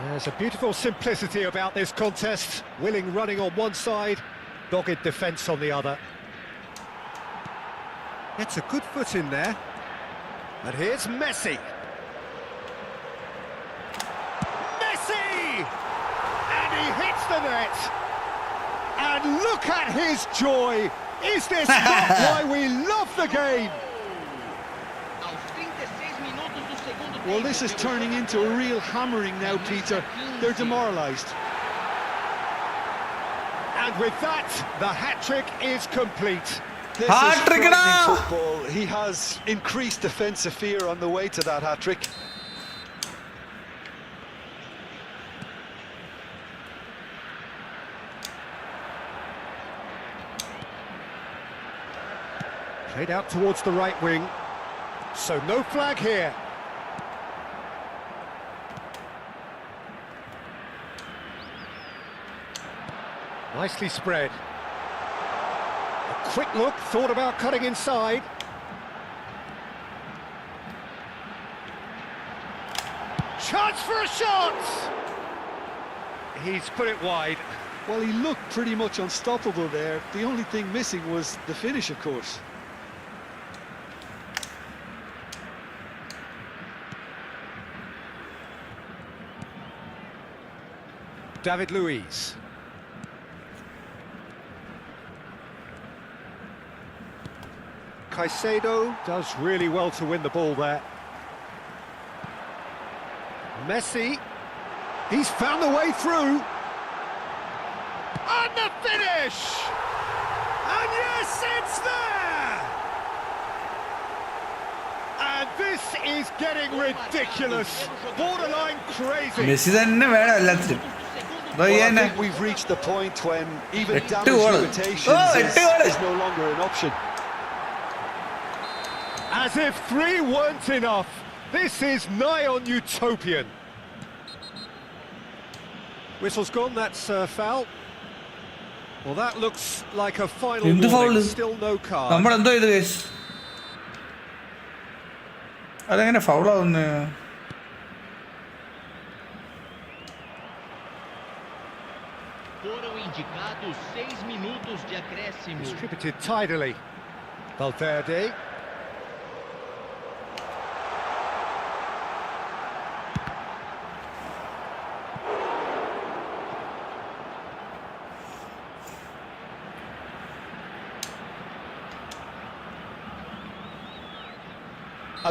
There's a beautiful simplicity about this contest. Willing running on one side, dogged defence on the other. Gets a good foot in there. And here's Messi. Messi! And he hits the net. And look at his joy. Is this not why we love the game? Aos 36 minutos do segundo tempo. Well, this is turning into a real hammering now, Peter. They're demoralised. And with that, the hat-trick is complete. This is Hat-trick frightening now! football. He has increased defensive fear on the way to that hat-trick. Played out towards the right wing. So no flag here. Nicely spread. A quick look, thought about cutting inside. Chance for a shot! He's put it wide. Well, he looked pretty much unstoppable there. The only thing missing was the finish, of course. David Luiz. Caicedo does really well to win the ball there. Messi, he's found the way through. And the finish! And yes, it's there! And this is getting ridiculous, borderline crazy. Messi തന്നെ വേണം എല്ലാത്തിനും. Well, I think we've reached the point when even damage goal. limitations Oh, 8 goal. is no longer an option. As if 3 weren't enough, this is nigh on utopian. Whistle's gone, that's foul. Well, that looks like a final എന്ത് warning. Foul? Still no card. നമ്മളെന്തോ ചെയ്ത് case? അതെങ്ങനെ ഫൗളാവുന്നേ? Foram indicados 6 minutos de acréscimo. Distributed tidily. Valverde.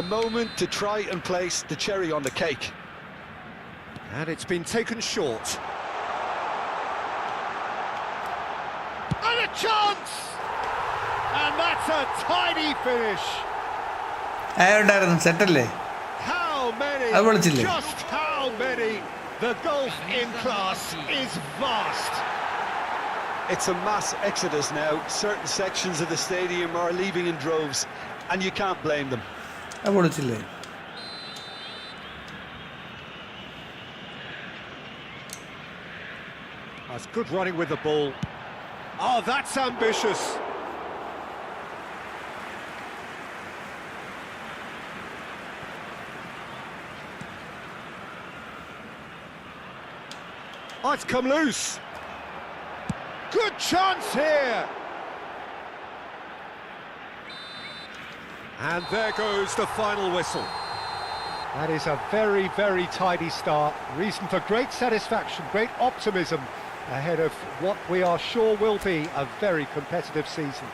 A moment to try and place the cherry on the cake. And it's been taken short. And a chance! And that's a tidy finish. ആരുണ്ടായിരുന്നു സെറ്റല്ലേ? How many? അത് വിളിച്ചില്ലേ? Just how many? The gulf in class is vast. It's a mass exodus now. Certain sections of the stadium are leaving in droves, and you can't blame them. അത് വിളിച്ചില്ലേ? That's good running with the ball. Oh, that's ambitious. Oh, it's come loose. Good chance here. And there goes the final whistle. That is a very, very tidy start. Reason for great satisfaction, great optimism ahead of what we are sure will be a very competitive season.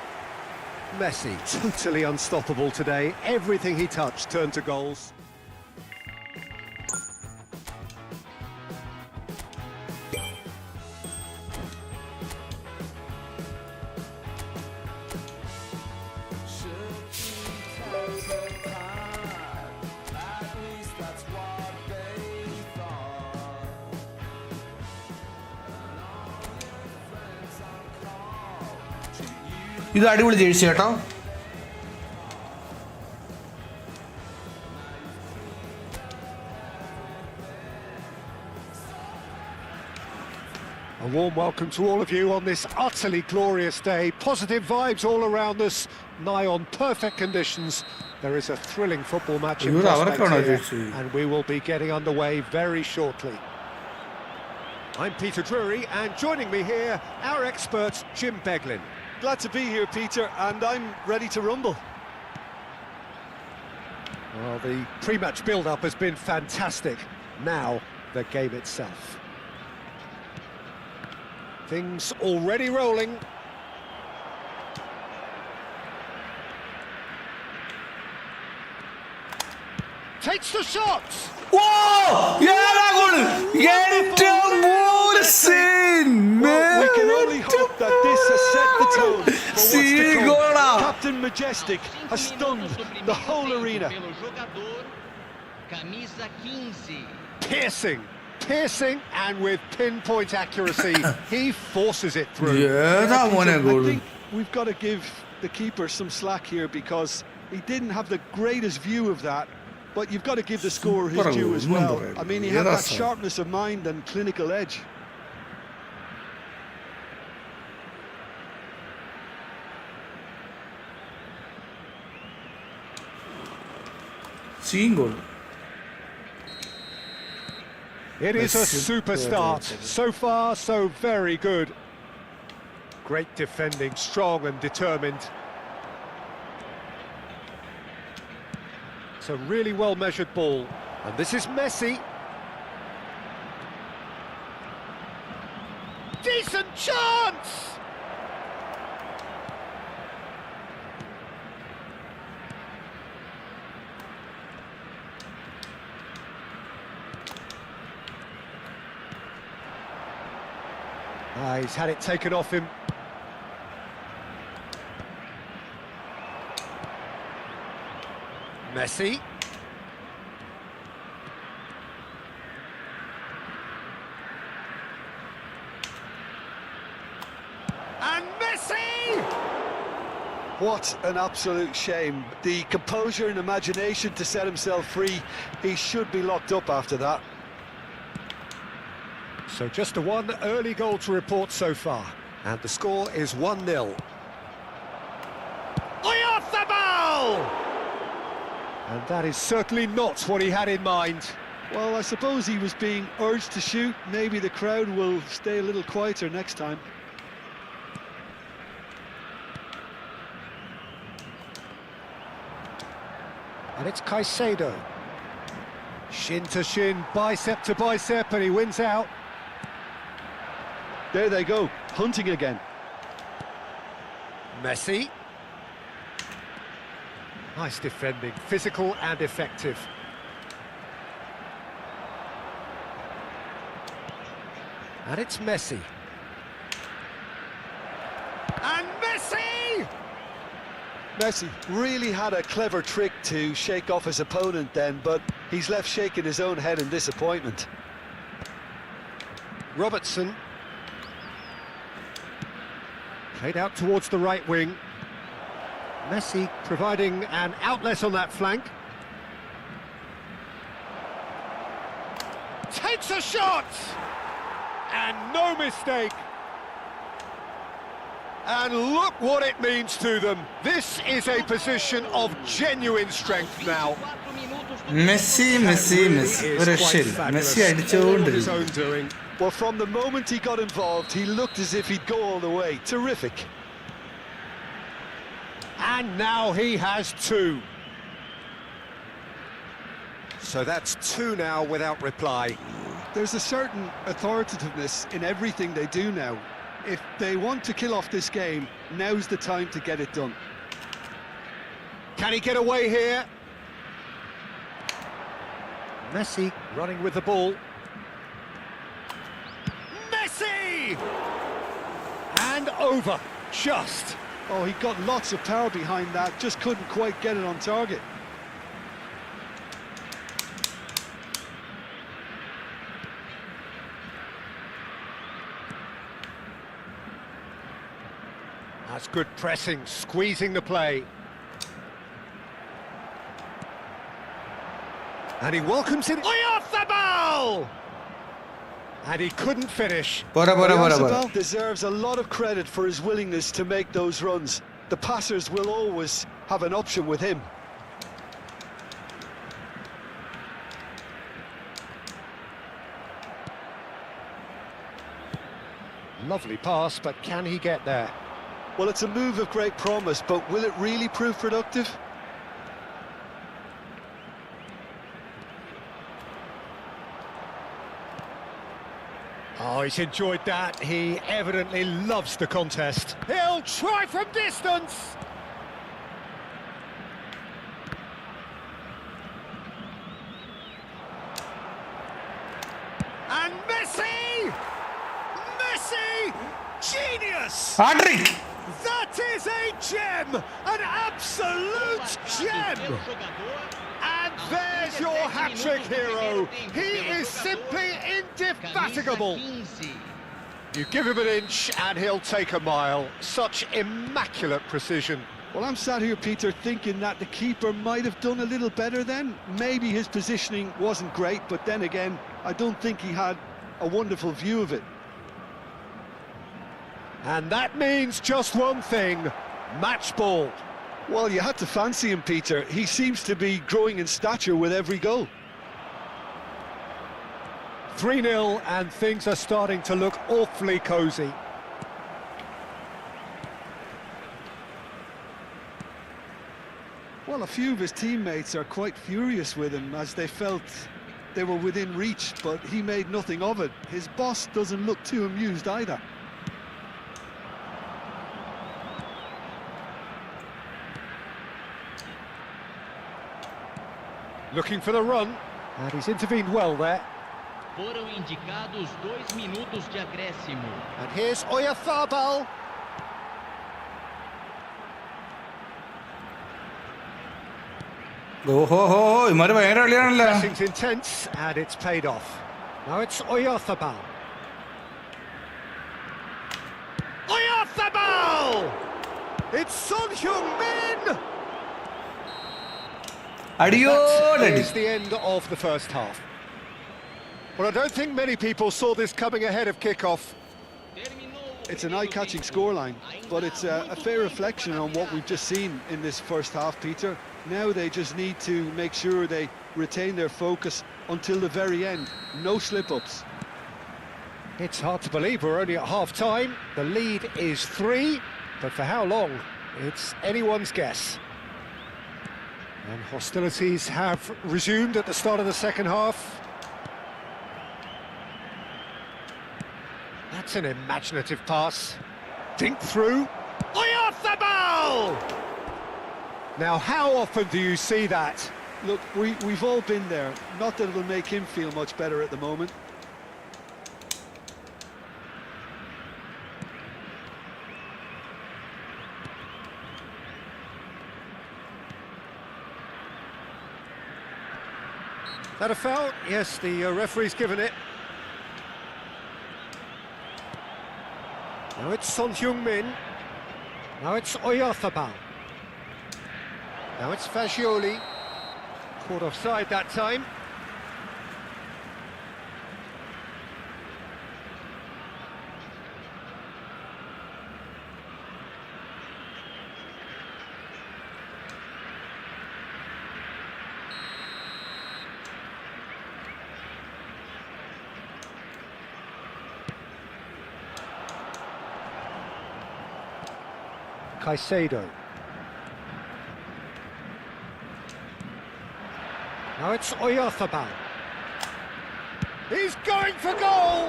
Messi, totally unstoppable today. Everything he touched turned to goals. ഇത് അടിപൊളി jersey കേട്ടോ. A warm welcome to all of you on this utterly glorious day. Positive vibes all around us, nigh on perfect conditions. There is a thrilling football match in prospect here, and we will be getting underway very shortly. I'm Peter Drury, and joining me here, our expert, Jim Beglin. Glad to be here, Peter, and I'm ready to rumble. Well, the pre-match build-up has been fantastic. Now, the game itself. Things already rolling. Takes the shot! Wow! Yeah, Well, we can only hope that this has set the tone for what's to come. Captain Majestic has stunned the whole arena. Pelo jogador, camisa 15. Piercing, and with pinpoint accuracy, he forces it through. Yeah, I think we've got to give the keeper some slack here because he didn't have the greatest view of that. But you've got to give the scorer his due as well. I mean, he had that sharpness of mind and clinical edge. Seeing goal. It is a super start. So far, so very good. Great defending, strong and determined. It's a really well-measured ball. And this is Messi. Decent chance! He's had it taken off him. Messi. And Messi! What an absolute shame. The composure and imagination to set himself free. He should be locked up after that. So just a one early goal to report so far. And the score is 1-0. Oyarzabal! And that is certainly not what he had in mind. Well, I suppose he was being urged to shoot. Maybe the crowd will stay a little quieter next time. And it's Caicedo. Shin to shin, bicep to bicep, and he wins out. There they go, hunting again. Messi. Nice defending, physical and effective. And it's Messi. And Messi! Messi really had a clever trick to shake off his opponent then, but he's left shaking his own head in disappointment. Robertson. Played out towards the right wing. Messi providing an outlet on that flank. Takes a shot! And no mistake. And look what it means to them. This is a position of genuine strength now. Messi ഒരു രക്ഷയില്ല. Messi അടിച്ചുകൊണ്ടിരിക്കും. Well, from the moment he got involved, he looked as if he'd go all the way. Terrific. And now he has two. So that's two now without reply. There's a certain authoritativeness in everything they do now. If they want to kill off this game, now's the time to get it done. Can he get away here? Messi running with the ball. Messi! And over, just. Oh, he got lots of power behind that, just couldn't quite get it on target. That's good pressing, squeezing the play. And he welcomes it. Oyarzabal! And he couldn't finish. Oyarzabal deserves a lot of credit for his willingness to make those runs. The passers will always have an option with him. Lovely pass, but can he get there? Well, it's a move of great promise, but will it really prove productive? Oh, he's enjoyed that. He evidently loves the contest. He'll try from distance. And Messi! Messi! Genius! Patrick! That is a gem! An absolute gem! And there's your hat-trick hero. He is simply indefatigable. You give him an inch and he'll take a mile. Such immaculate precision. Well, I'm sat here, Peter, thinking that the keeper might have done a little better then. Maybe his positioning wasn't great, but then again, I don't think he had a wonderful view of it. And that means just one thing, match ball. Well, you had to fancy him, Peter. He seems to be growing in stature with every goal. 3-0 and things are starting to look awfully cosy. Well, a few of his teammates are quite furious with him as they felt they were within reach, but he made nothing of it. His boss doesn't look too amused either. Looking for the run, and he's intervened well there. Foram indicados 2 minutos de acréscimo. And here's Oyarzabal. ഓഹോ ഇമാര് ഭയങ്കര കളിയാണല്ലോ. Pressing's intense, and it's paid off. Now it's Oyarzabal. Oyarzabal! It's Son Heung-min! അടിയോടടി. That is the end of the first half. Well, I don't think many people saw this coming ahead of kickoff. It's an eye-catching scoreline, but it's a fair reflection on what we've just seen in this first half, Peter. Now they just need to make sure they retain their focus until the very end. No slip-ups. It's hard to believe we're only at half-time. The lead is 3, but for how long? It's anyone's guess. And hostilities have resumed at the start of the second half. That's an imaginative pass. Dink through. Oyarzabal! Now, how often do you see that? Look, we've all been there. Not that it'll make him feel much better at the moment. That a foul? Yes, the referee's given it. Now it's Son Heung-min. Now it's Oyarzabal. Now it's Fagioli. Caught offside that time. Caicedo. Now it's Oyarzabal. He's going for goal!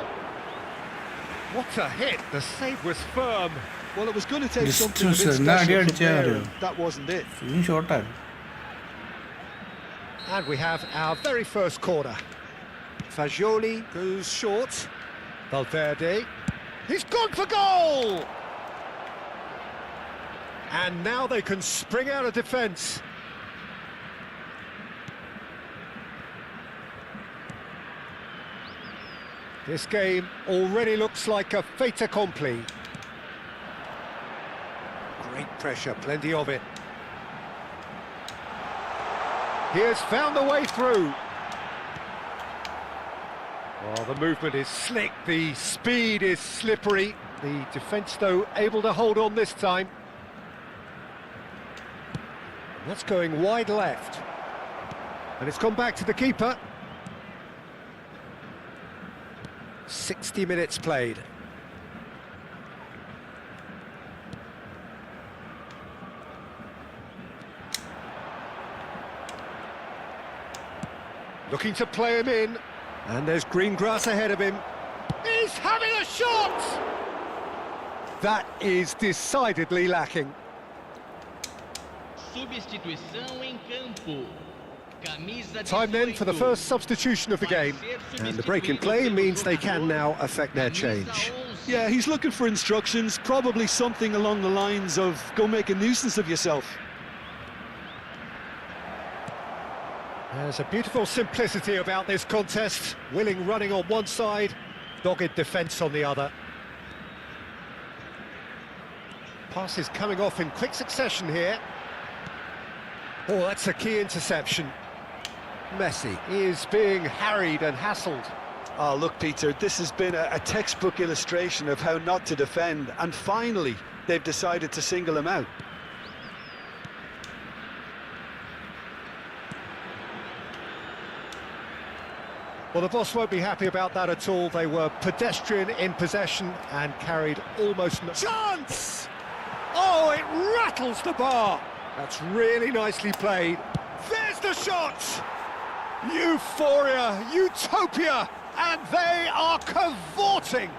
What a hit! The save was firm. Well, it was going to take something a bit Distance, special from Nadia there, Diallo. and that wasn't it. Same shot. And we have our very first corner. Fagioli goes short. Valverde. He's gone for goal! And now they can spring out of defence. This game already looks like a fait accompli. Great pressure, plenty of it. He has found the way through. Oh, the movement is slick, the speed is slippery. The defence, though, able to hold on this time. That's going wide left. And it's gone back to the keeper. 60 minutes played. Looking to play him in. And there's green grass ahead of him. He's having a shot! That is decidedly lacking. Substituição em campo. Camisa Time then for the first substitution of the game. And the break in play means they can now affect their change. Yeah, he's looking for instructions, probably something along the lines of, go make a nuisance of yourself. There's a beautiful simplicity about this contest. Willing running on one side, dogged defence on the other. Passes coming off in quick succession here. Oh, that's a key interception. Messi is being harried and hassled. Oh, look, Peter, this has been a textbook illustration of how not to defend, and finally, they've decided to single him out. Well, the boss won't be happy about that at all. They were pedestrian in possession and carried almost no chance! Oh, it rattles the bar! That's really nicely played. There's the shot! Euphoria, utopia, and they are cavorting!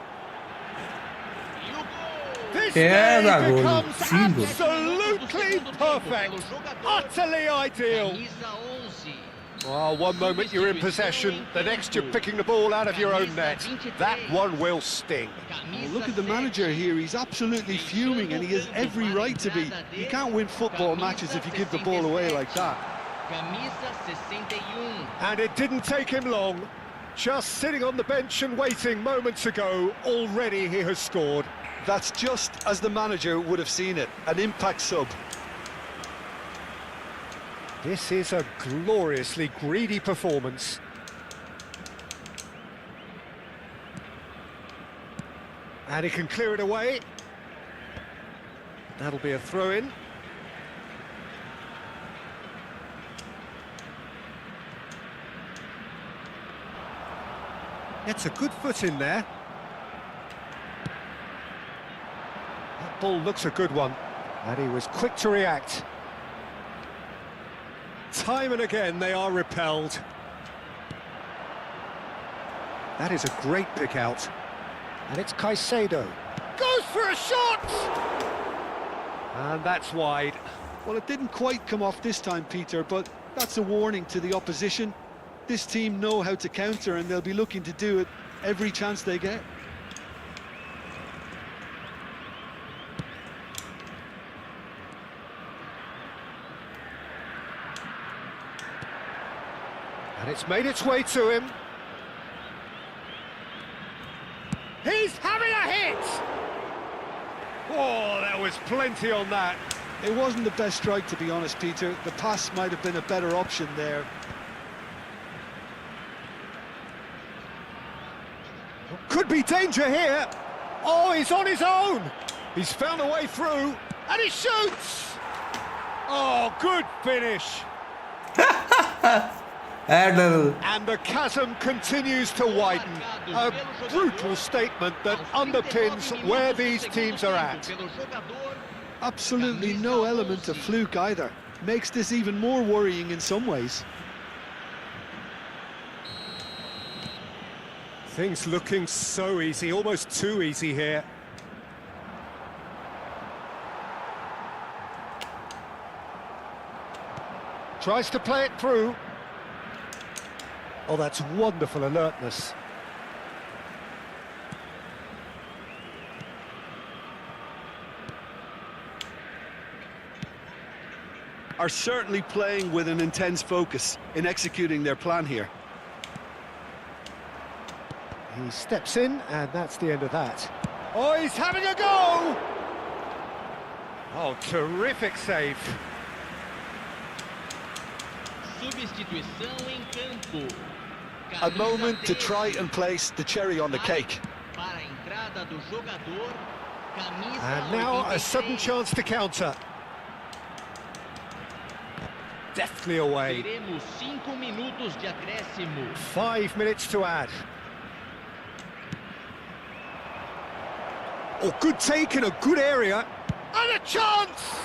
This Yeah, that day goal. becomes Sim, goal. absolutely perfect, utterly ideal. Well, one moment you're in possession, the next you're picking the ball out of your own net. That one will sting. Well, look at the manager here, he's absolutely fuming, and he has every right to be. You can't win football matches if you give the ball away like that. And it didn't take him long. Just sitting on the bench and waiting moments ago, already he has scored. That's just as the manager would have seen it, an impact sub. This is a gloriously greedy performance. And he can clear it away. That'll be a throw-in. It's a good foot in there. That ball looks a good one, and he was quick to react. Time and again they are repelled. That is a great pick out. And it's Caicedo. Goes for a shot! And that's wide. Well, it didn't quite come off this time, Peter, but that's a warning to the opposition. This team know how to counter, and they'll be looking to do it every chance they get. And it's made its way to him. He's having a hit! Oh, there was plenty on that. It wasn't the best strike, to be honest, Peter. The pass might have been a better option there. Could be danger here. Oh, he's on his own. He's found a way through, and he shoots! Oh, good finish. And the chasm continues to widen. A brutal statement that underpins where these teams are at. Absolutely no element of fluke either. Makes this even more worrying in some ways. Things looking so easy, almost too easy here. Tries to play it through. Oh, that's wonderful alertness. Are certainly playing with an intense focus in executing their plan here. He steps in, and that's the end of that. Oh, he's having a go! Oh, terrific save. Substituição em campo. A moment to try and place the cherry on the cake. Para a entrada do jogador, camisa And now a sudden 86. chance to counter. Deftly away. Teremos 5 minutos de acréscimo. 5 minutes to add. Oh, good take in a good area. And a chance!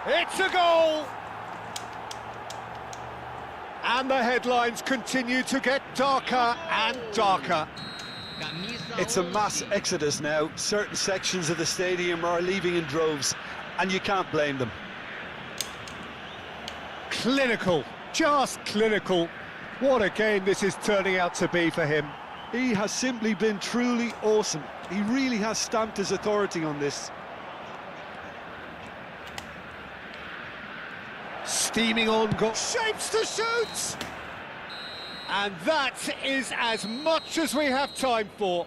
It's a goal! And the headlines continue to get darker and darker. Camisa It's a mass 11. exodus now. Certain sections of the stadium are leaving in droves, and you can't blame them. Clinical, just clinical. What a game this is turning out to be for him. He has simply been truly awesome. He really has stamped his authority on this. Steaming on, got shapes to shoot! And that is as much as we have time for.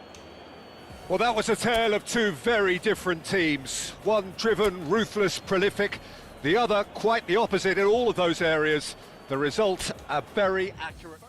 Well, that was a tale of two very different teams. One driven, ruthless, prolific. The other quite the opposite in all of those areas. The result, a very accurate...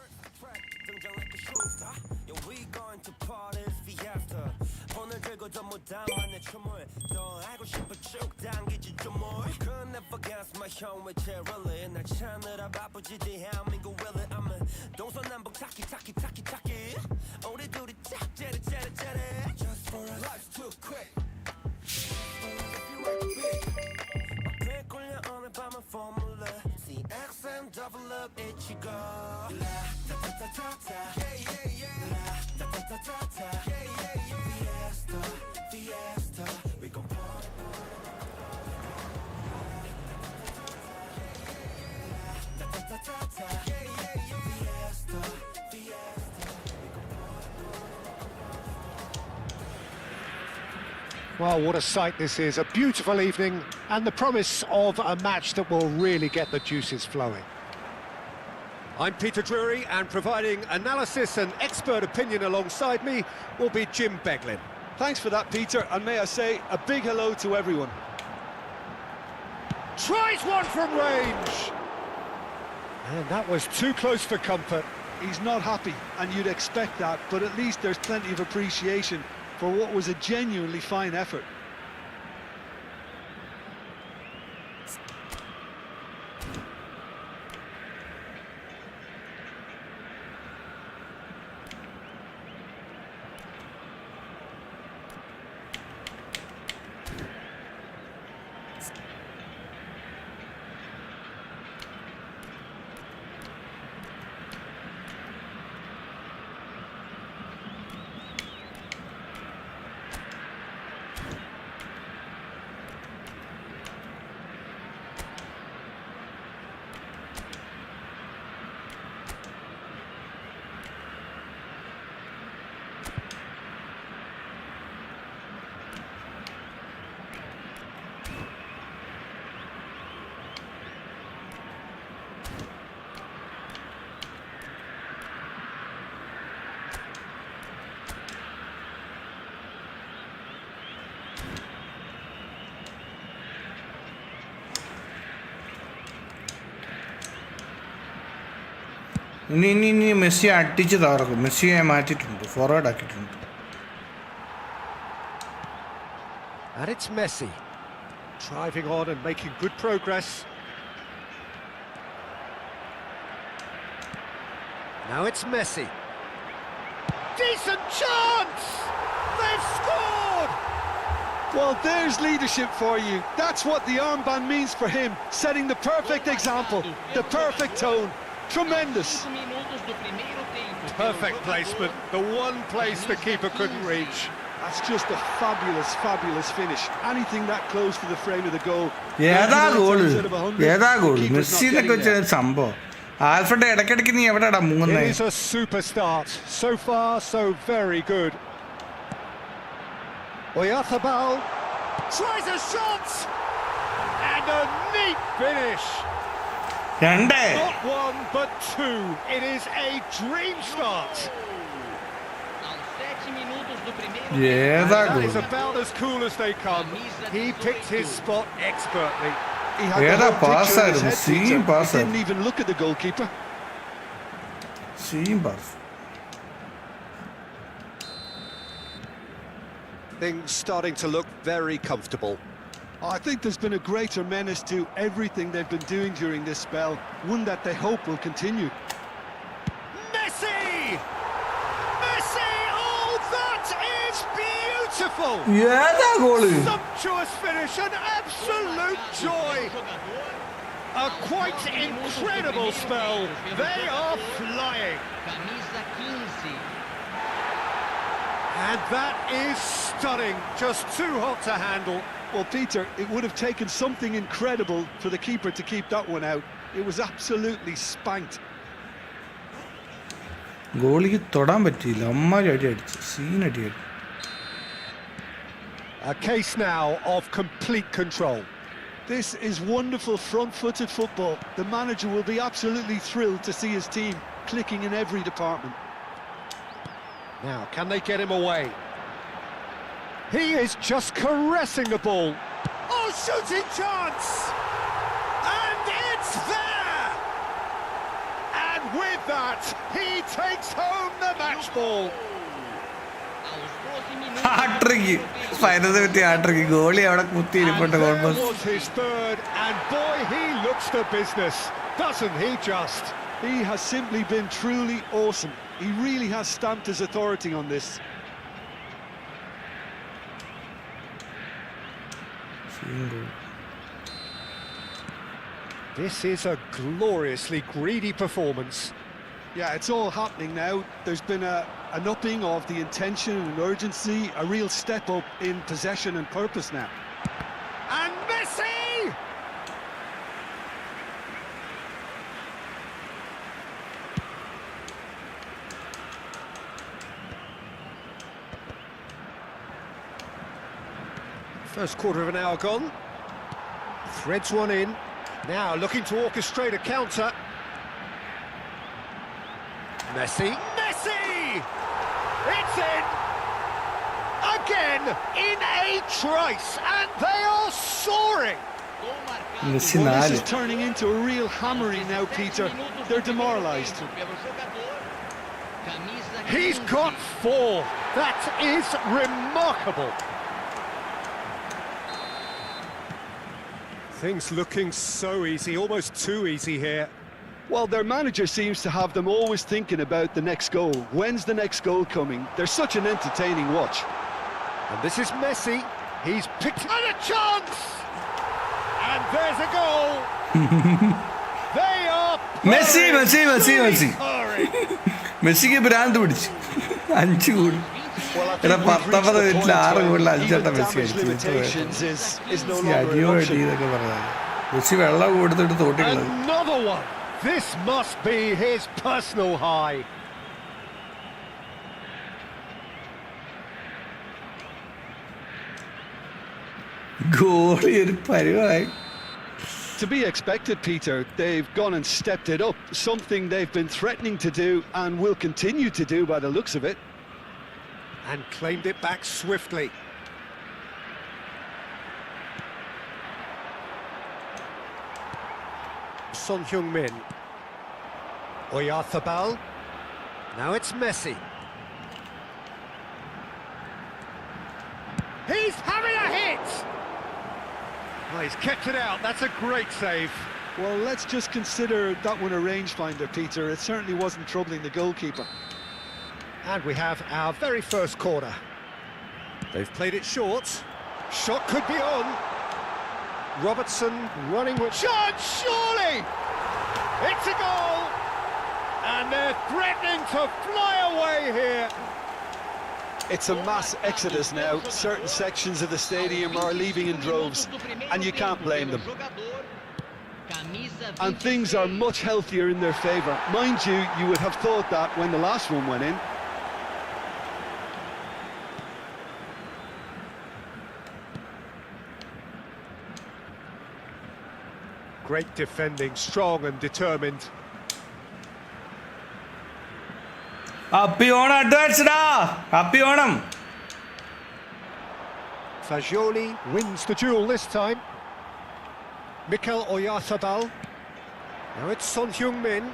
Well, what a sight this is. A beautiful evening and the promise of a match that will really get the juices flowing. I'm Peter Drury, and providing analysis and expert opinion alongside me will be Jim Beglin. Thanks for that, Peter, and may I say a big hello to everyone. Tries one from range! And that was too close for comfort. He's not happy, and you'd expect that, but at least there's plenty of appreciation for what was a genuinely fine effort. ഇനി Messi അടിച്ച് തകർക്കും. മെസ്സിയെ മാറ്റിയിട്ടുണ്ട്, forward ആക്കിയിട്ടുണ്ട്. And it's Messi, driving on and making good progress. Now it's Messi. Decent chance! They've scored! Well, there's leadership for you. That's what the armband means for him, setting the perfect example, the perfect tone. Tremendous. Perfect placement, the one place the keeper couldn't reach. That's just a fabulous, fabulous finish. Anything that close to the frame of the goal. ഏതാ goal? മെസ്സിന്നൊക്കെ വെച്ച സംഭവം. Alfred ഇടയ്ക്കിടയ്ക്ക് നീ എവിടെയാടാ മൂന്നേ? It is a super start. So far, so very good. Oyarzábal tries a shot and a neat finish. Not one but two. It is a dream start. That is about as cool as they come. He picked his spot expertly. He had the whole picture in his head, Peter. He didn't even look at the goalkeeper. Things starting to look very comfortable. I think there's been a greater menace to everything they've been doing during this spell, one that they hope will continue. Messi! Messi! Oh, that is beautiful! Sumptuous finish, an absolute joy! A quite incredible spell. They are flying. And that is stunning, just too hot to handle. Well, Peter, it would have taken something incredible for the keeper to keep that one out. It was absolutely spanked. ഗോളിക്ക് തൊടാൻ പറ്റിയില്ല, അമ്മാരി അടി അടിച്ചു, scene അടി അടി. A case now of complete control. This is wonderful front-footed football. The manager will be absolutely thrilled to see his team clicking in every department. Now, can they get him away? He is just caressing the ball. Oh, shooting chance! And it's there! And with that, he takes home the match ball. Hat trick, ഫൈനലിൽ പറ്റിയ hat trick, goalie അവിടെ കുത്തിയിരിപ്പുണ്ട്. That was his third, and boy, he looks the business, doesn't he just? He has simply been truly awesome. He really has stamped his authority on this. This is a gloriously greedy performance. Yeah, it's all happening now. There's been an upping of the intention and urgency, a real step up in possession and purpose now. And Messi! First quarter of an hour gone. Threads one in. Now looking to orchestrate a counter. Messi. Messi! It's in! Again in a trice, and they are soaring! Messi Well, this നാല്. is turning into a real hammering now, Peter. They're demoralised. He's got 4. That is remarkable. Things looking so easy, almost too easy here. Well, their manager seems to have them always thinking about the next goal. When's the next goal coming? They're such an entertaining watch. And this is Messi. He's picked and a chance! And there's a goal! They are Messi. pouring. മെസ്സിക്ക് ഭ്രാന്ത് പിടിച്ചു 5 goal. എടാ 19 മിനിറ്റിൽ 6 ഗോളിൽ 5 Messi അടിയോ അടി ഇതൊക്കെ പറഞ്ഞത് Messi വെള്ളം കൊടുത്തിട്ട് തോട്ടിക്കളത്. Another one. This must be his personal high. Goalie ഒരു പരിവായി. To be expected, Peter. They've gone and stepped it up, something they've been threatening to do and will continue to do by the looks of it. And claimed it back swiftly. Son Heung-min. Oyarzabal. Now it's Messi. He's having a hit! Oh, he's kept it out. That's a great save. Well, let's just consider that one a rangefinder, Peter. It certainly wasn't troubling the goalkeeper. And we have our very first corner. They've played it short. Shot could be on. Robertson running with... Shot, surely! It's a goal! And they're threatening to fly away here. It's a mass exodus now. Certain sections of the stadium are leaving in droves, and you can't blame them. And things are much healthier in their favour. Mind you, you would have thought that when the last one went in. Great defending, strong and determined. Happy Onam അഡ്വാൻസ്ഡാ. Happy Onam. Fagioli wins the duel this time. Mikel Oyarzabal. Now it's Son Heung-min.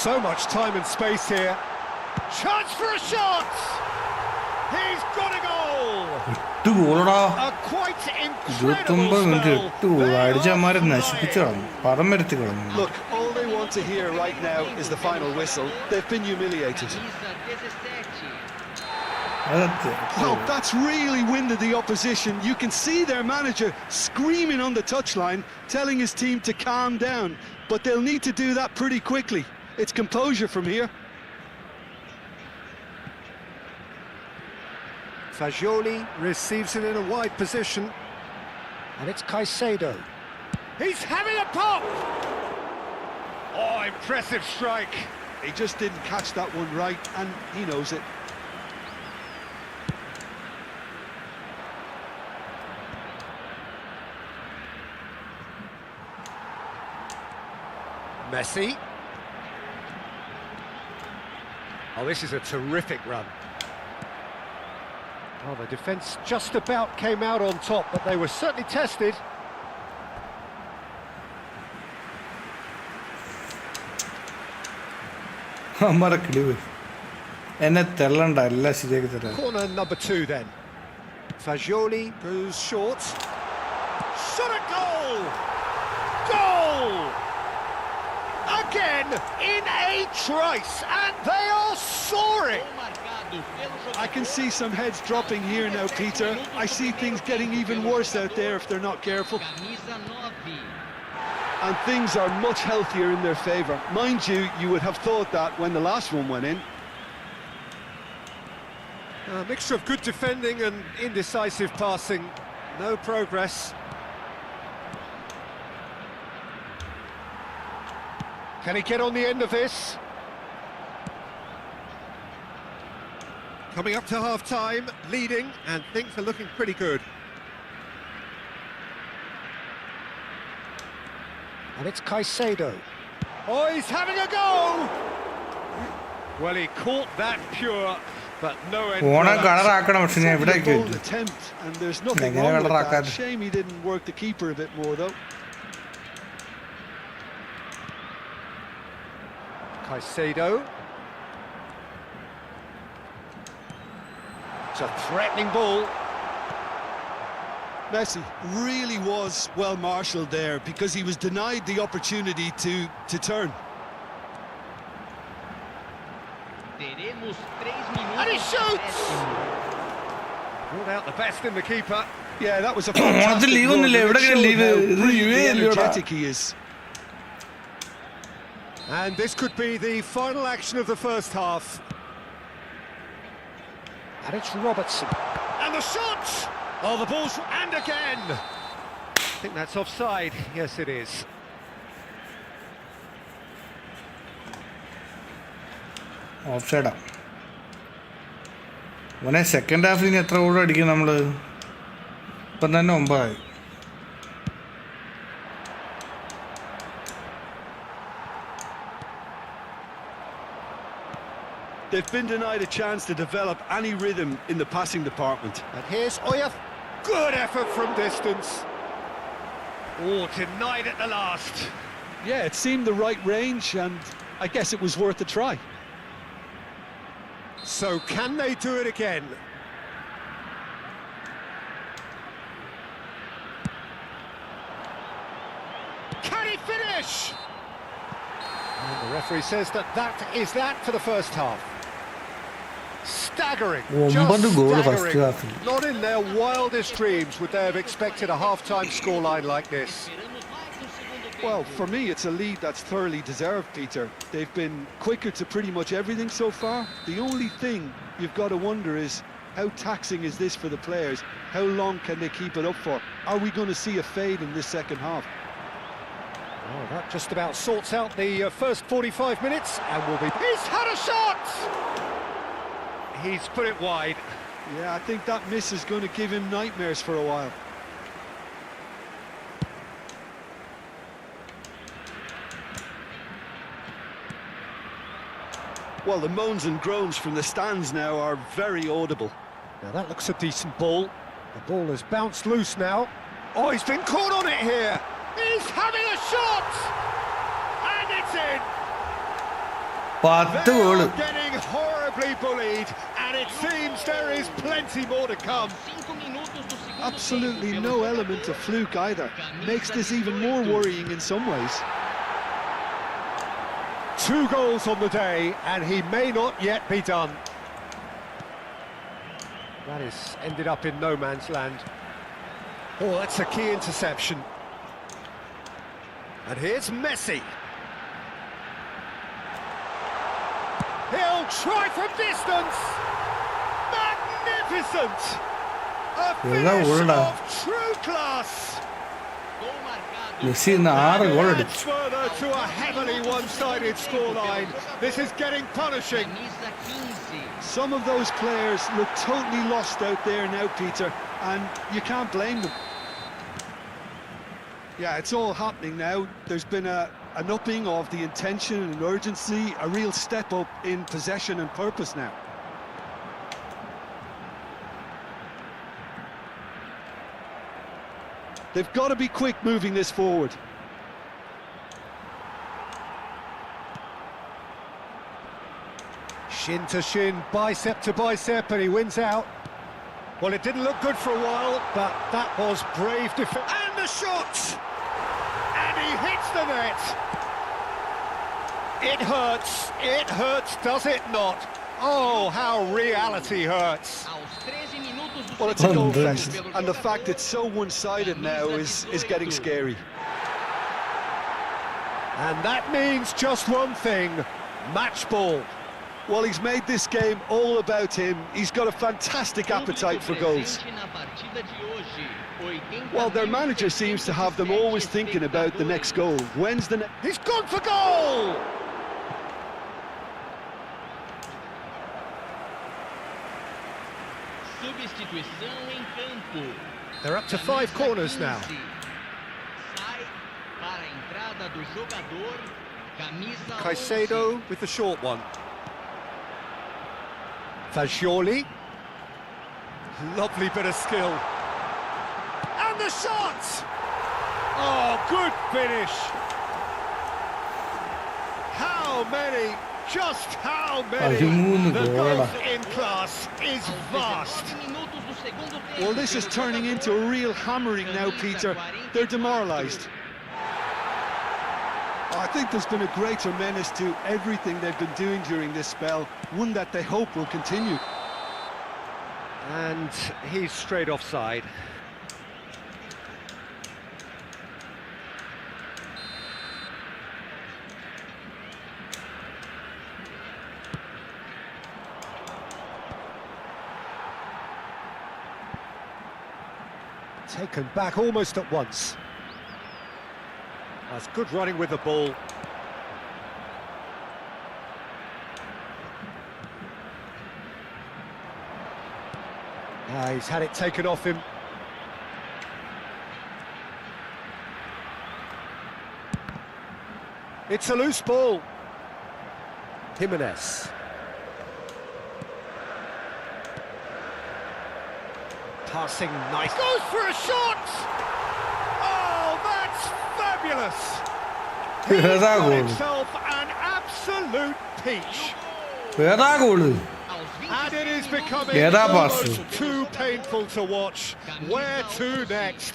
So much time and space here. Chance for a shot! He's got a goal! 8 ഗോളടാ. A quite 29 minute incredible 8 goal. അടിച്ചമാരെ നശിപ്പിച്ചു കളഞ്ഞു, പദം വരുത്തി കളഞ്ഞു. Look, all they want to hear right now is the final whistle. They've been humiliated. Well, that's really winded the opposition. You can see their manager screaming on the touchline, telling his team to calm down. But they'll need to do that pretty quickly. It's composure from here. Fagioli receives it in a wide position. And it's Caicedo. He's having a pop! Oh, impressive strike. He just didn't catch that one right, and he knows it. Messi. Oh, this is a terrific run. Oh, the defence just about came out on top, but they were certainly tested. അമ്മരെ കിളിവ് എന്നെ തെള്ളണ്ട, എല്ലാം ശരിയാക്കി തരാം. Corner number 2 then. Fagioli goes short. Shot a goal! Goal! Again in a trice, and they are soaring! I can see some heads dropping here now, Peter. I see things getting even worse out there if they're not careful. And things are much healthier in their favour. Mind you, you would have thought that when the last one went in. A mixture of good defending and indecisive passing. No progress. Can he get on the end of this? Coming up to half-time, leading, and things are looking pretty good. And it's Caicedo. Oh, he's having a go! Well, he caught that pure, but no end. Onam കളറാക്കണം, പക്ഷെ ഞാൻ ഇവിടെ Bold attempt, and there's nothing wrong with that. Shame he didn't work the keeper a bit more, though. Caicedo. It's a threatening ball. Messi really was well marshalled there because he was denied the opportunity to turn. Teremos 3 minutos. And he shoots! Brought out the best in the keeper. Yeah, that was a ഓണത്തിൽ fantastic leave run, ഒന്നുമില്ല and it എവിടെ showed leave how ഇത് യു എ brilliantly ഇല്ലയോടാ energetic he is. And this could be the final action of the first half. And it's Robertson. And the shot! Oh, the ball's... and again! I think that's offside. Yes, it is. Off സൈഡാ മോനെ second ഹാഫിൽ ഇനി എത്ര goal അടിക്കും നമ്മൾ ഇപ്പം തന്നെ 9 They've been denied a chance to develop any rhythm in the passing department. And here's Oya. Good effort from distance. Oh, denied at the last. Yeah, it seemed the right range, and I guess it was worth a try. So can they do it again? Can he finish? And the referee says that is that for the first half. Staggering, just 9 goal first staggering. half. Not in their wildest dreams would they have expected a half-time scoreline like this. Well, for me, it's a lead that's thoroughly deserved, Peter. They've been quicker to pretty much everything so far. The only thing you've got to wonder is, how taxing is this for the players? How long can they keep it up for? Are we going to see a fade in this second half? Oh, that just about sorts out the first 45 minutes, and will be... He's had a shot! He's put it wide. Yeah, I think that miss is going to give him nightmares for a while. Well, the moans and groans from the stands now are very audible. Now that looks a decent ball. The ball has bounced loose now. Oh, he's been caught on it here. He's having a shot! And it's in! 10 They goal are getting horribly bullied, and it seems there is plenty more to come. 5 minutos do segundo Absolutely tempo no pelo element of jogador. fluke either. Makes this even more worrying in some ways. 2 goals on the day, and he may not yet be done. That is ended up in no man's land. Oh, that's a key interception. And here's Messi. He'll try from distance. Magnificent! A finish of true class. Gol marcado. Messi ഇന്ന് 6 goal Adds അടിച്ചു further to a heavily one-sided scoreline. This is getting punishing. Camisa 15. Some of those players look totally lost out there now, Peter, and you can't blame them. Yeah, it's all happening now. There's been an upping of the intention and urgency, a real step up in possession and purpose now. They've got to be quick moving this forward. Shin to shin, bicep to bicep, and he wins out. Well, it didn't look good for a while, but that was brave defense. And the shot! And he hits the net. It hurts, does it not? Oh, how reality hurts. Aos 13 minutos do Well, it's a goal segundo fest, tempo pelo and the jogador. fact it's so one-sided now is getting scary. And that means just one thing, match ball. Well, he's made this game all about him. He's got a fantastic appetite for goals. Presente na partida de hoje. 80 Well, their manager seems to have them always thinking about the next goal. When's the next? He's gone for goal! Substituição em campo. They're up to 5 corners now. Sai para a entrada do jogador. Camisa Caicedo with the short one. Fagioli. Lovely bit of skill. And the shot! Oh, good finish. How many Just how many? 13 The goal. gulf in class is vast. Well, this is turning into a real hammering now, Peter. They're demoralised. I think there's been a greater menace to everything they've been doing during this spell, one that they hope will continue. And he's straight offside. Taken back almost at once. That's good running with the ball. He's had it taken off him. It's a loose ball. Jimenez. Passing nice. Goes for a shot! Oh, that's fabulous! He's That got goal. himself an absolute peach. ഏതാ goal? And it is becoming Yeah, that was- almost too painful to watch. Where to next?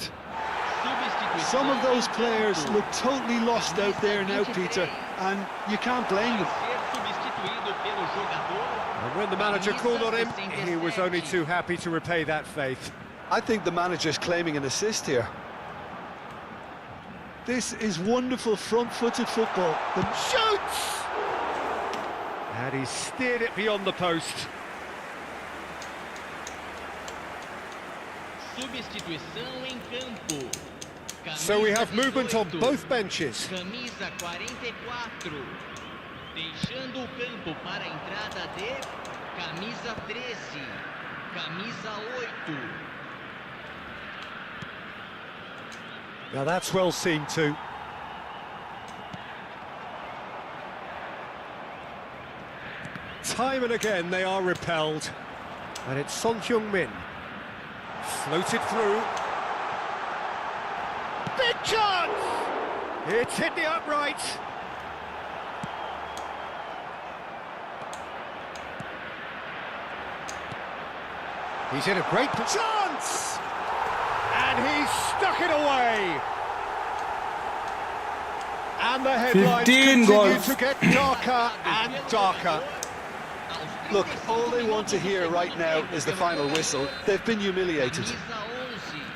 Some of those players look totally lost out there now, Peter, and you can't blame them. And when the manager called on him, he was only too happy to repay that faith. I think the manager's claiming an assist here. This is wonderful front-footed football. The Shoots! And he steered it beyond the post. Substituição em campo. So we have movement on both benches. Camisa 44. Deixando o campo para a entrada de camisa 13. Camisa 8. Now that's well seen too. Time and again they are repelled. And it's Son Heung-min. Floated through. Big chance! It's hit the upright. He's in a great chance! And he's stuck it away. And the headlines 15 continue goals. to get darker and darker. Look, all they want to hear right now is the final whistle. They've been humiliated.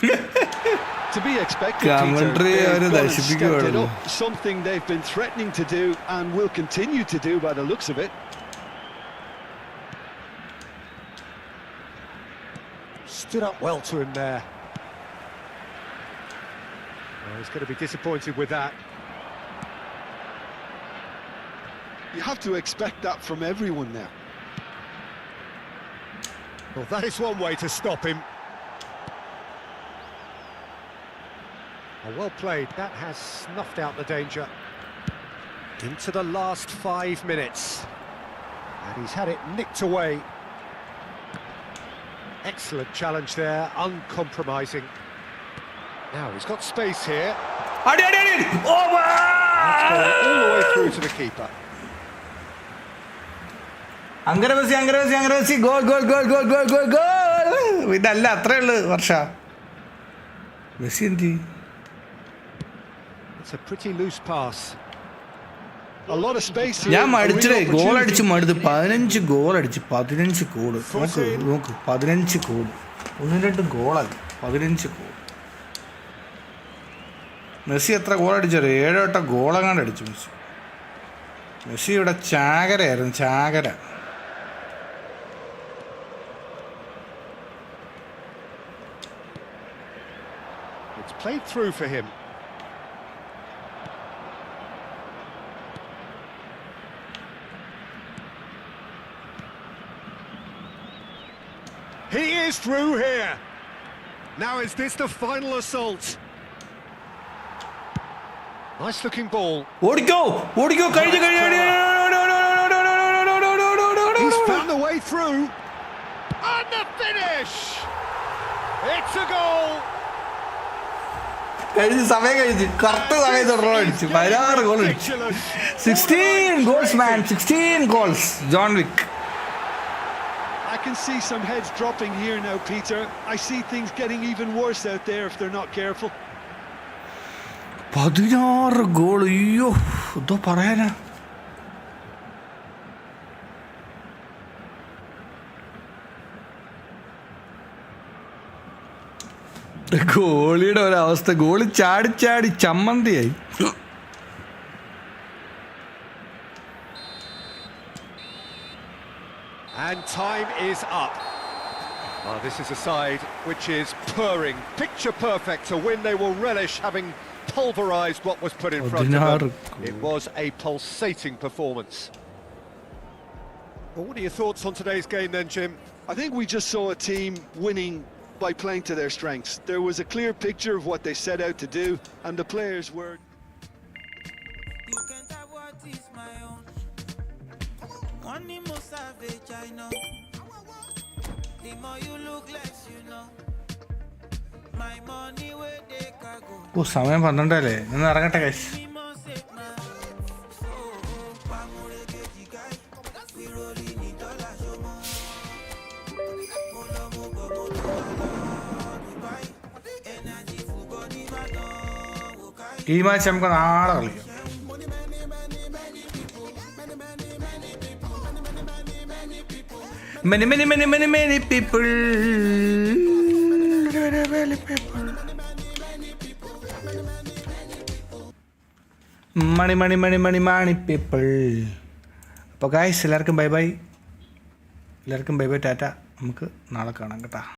To be expected, Peter. Commentary They've അവര് gone and നശിപ്പിക്കുകയായിരുന്നു. stepped it up, something they've been threatening to do and will continue to do by the looks of it. Stood up well to him there. Oh, he's going to be disappointed with that. You have to expect that from everyone now. Well, that is one way to stop him. Oh, well played. That has snuffed out the danger. Into the last 5 minutes. And he's had it nicked away. Excellent challenge there, uncompromising. Now he's got space here. അടി അടി അടി over That's gone all the way through to the keeper. അങ്കരവസി goal goal goal goal goal goal goal ഇതല്ല അത്രേ ഉള്ളു വർഷ Messi എന്തി It's a pretty loose pass. A lot of space here. ഞാൻ മടിച്ചിട്ടേ a real goal opportunity. അടിച്ച് മടുത്ത് 15 goal അടിച്ച് 15 code നോക്ക് 15 കോഡ് 1-2 ഗോളല്ല 15 കോഡ് മെസ്സി എത്ര ഗോൾ അടിച്ചോ 7-8 ഗോളങ്ങാണ്ട് അടിച്ചു മെസ്സി ഇവിടെ ചാകരയായിരുന്നു ചാകര It's played through for him. He is through here. Now is this the final assault? Nice looking ball. ഓടിക്കോ കഴിഞ്ഞു He's found the way through. And the finish! It's a goal! കഴിഞ്ഞ് സമയം കഴിഞ്ഞ് correct സമയത്ത് role അടിച്ചു 16 goal അടിച്ചു 16 goals man 16 goals John Wick. I can see some heads dropping here now, Peter. I see things getting even worse out there if they're not careful. 16 goal. അയ്യോ എന്തോ പറയാനാ. ഗോളിയുടെ ഒരവസ്ഥ, ഗോളി ചാടി ചാടി ചമ്മന്തിയായി. And time is up. This is a side which is purring, picture perfect, a win they will relish, having pulverised what was put in front of them. It was a pulsating performance. Well, what are your thoughts on today's game then, Jim? I think we just saw a team winning by playing to their strengths. There was a clear picture of what they set out to do, and the players were... You can't have what is my own. One more savage, I know. The more you look less, you know. My money where they can go. ഓ സമയം 12 അല്ലേ, ഇന്ന് ഇറങ്ങട്ടെ guys. Me more safe now. So, pamure keji guy. We rolling in dollar show mo. Molo mo go mo to Dubai. Energy fugo ni madon. Okay. ഈ match നമുക്ക് നാളെ കളിക്കാം. Many people. Many people. അപ്പോൾ guys എല്ലാവർക്കും bye bye, Tata. നമുക്ക് നാളെ കാണാം കേട്ടോ.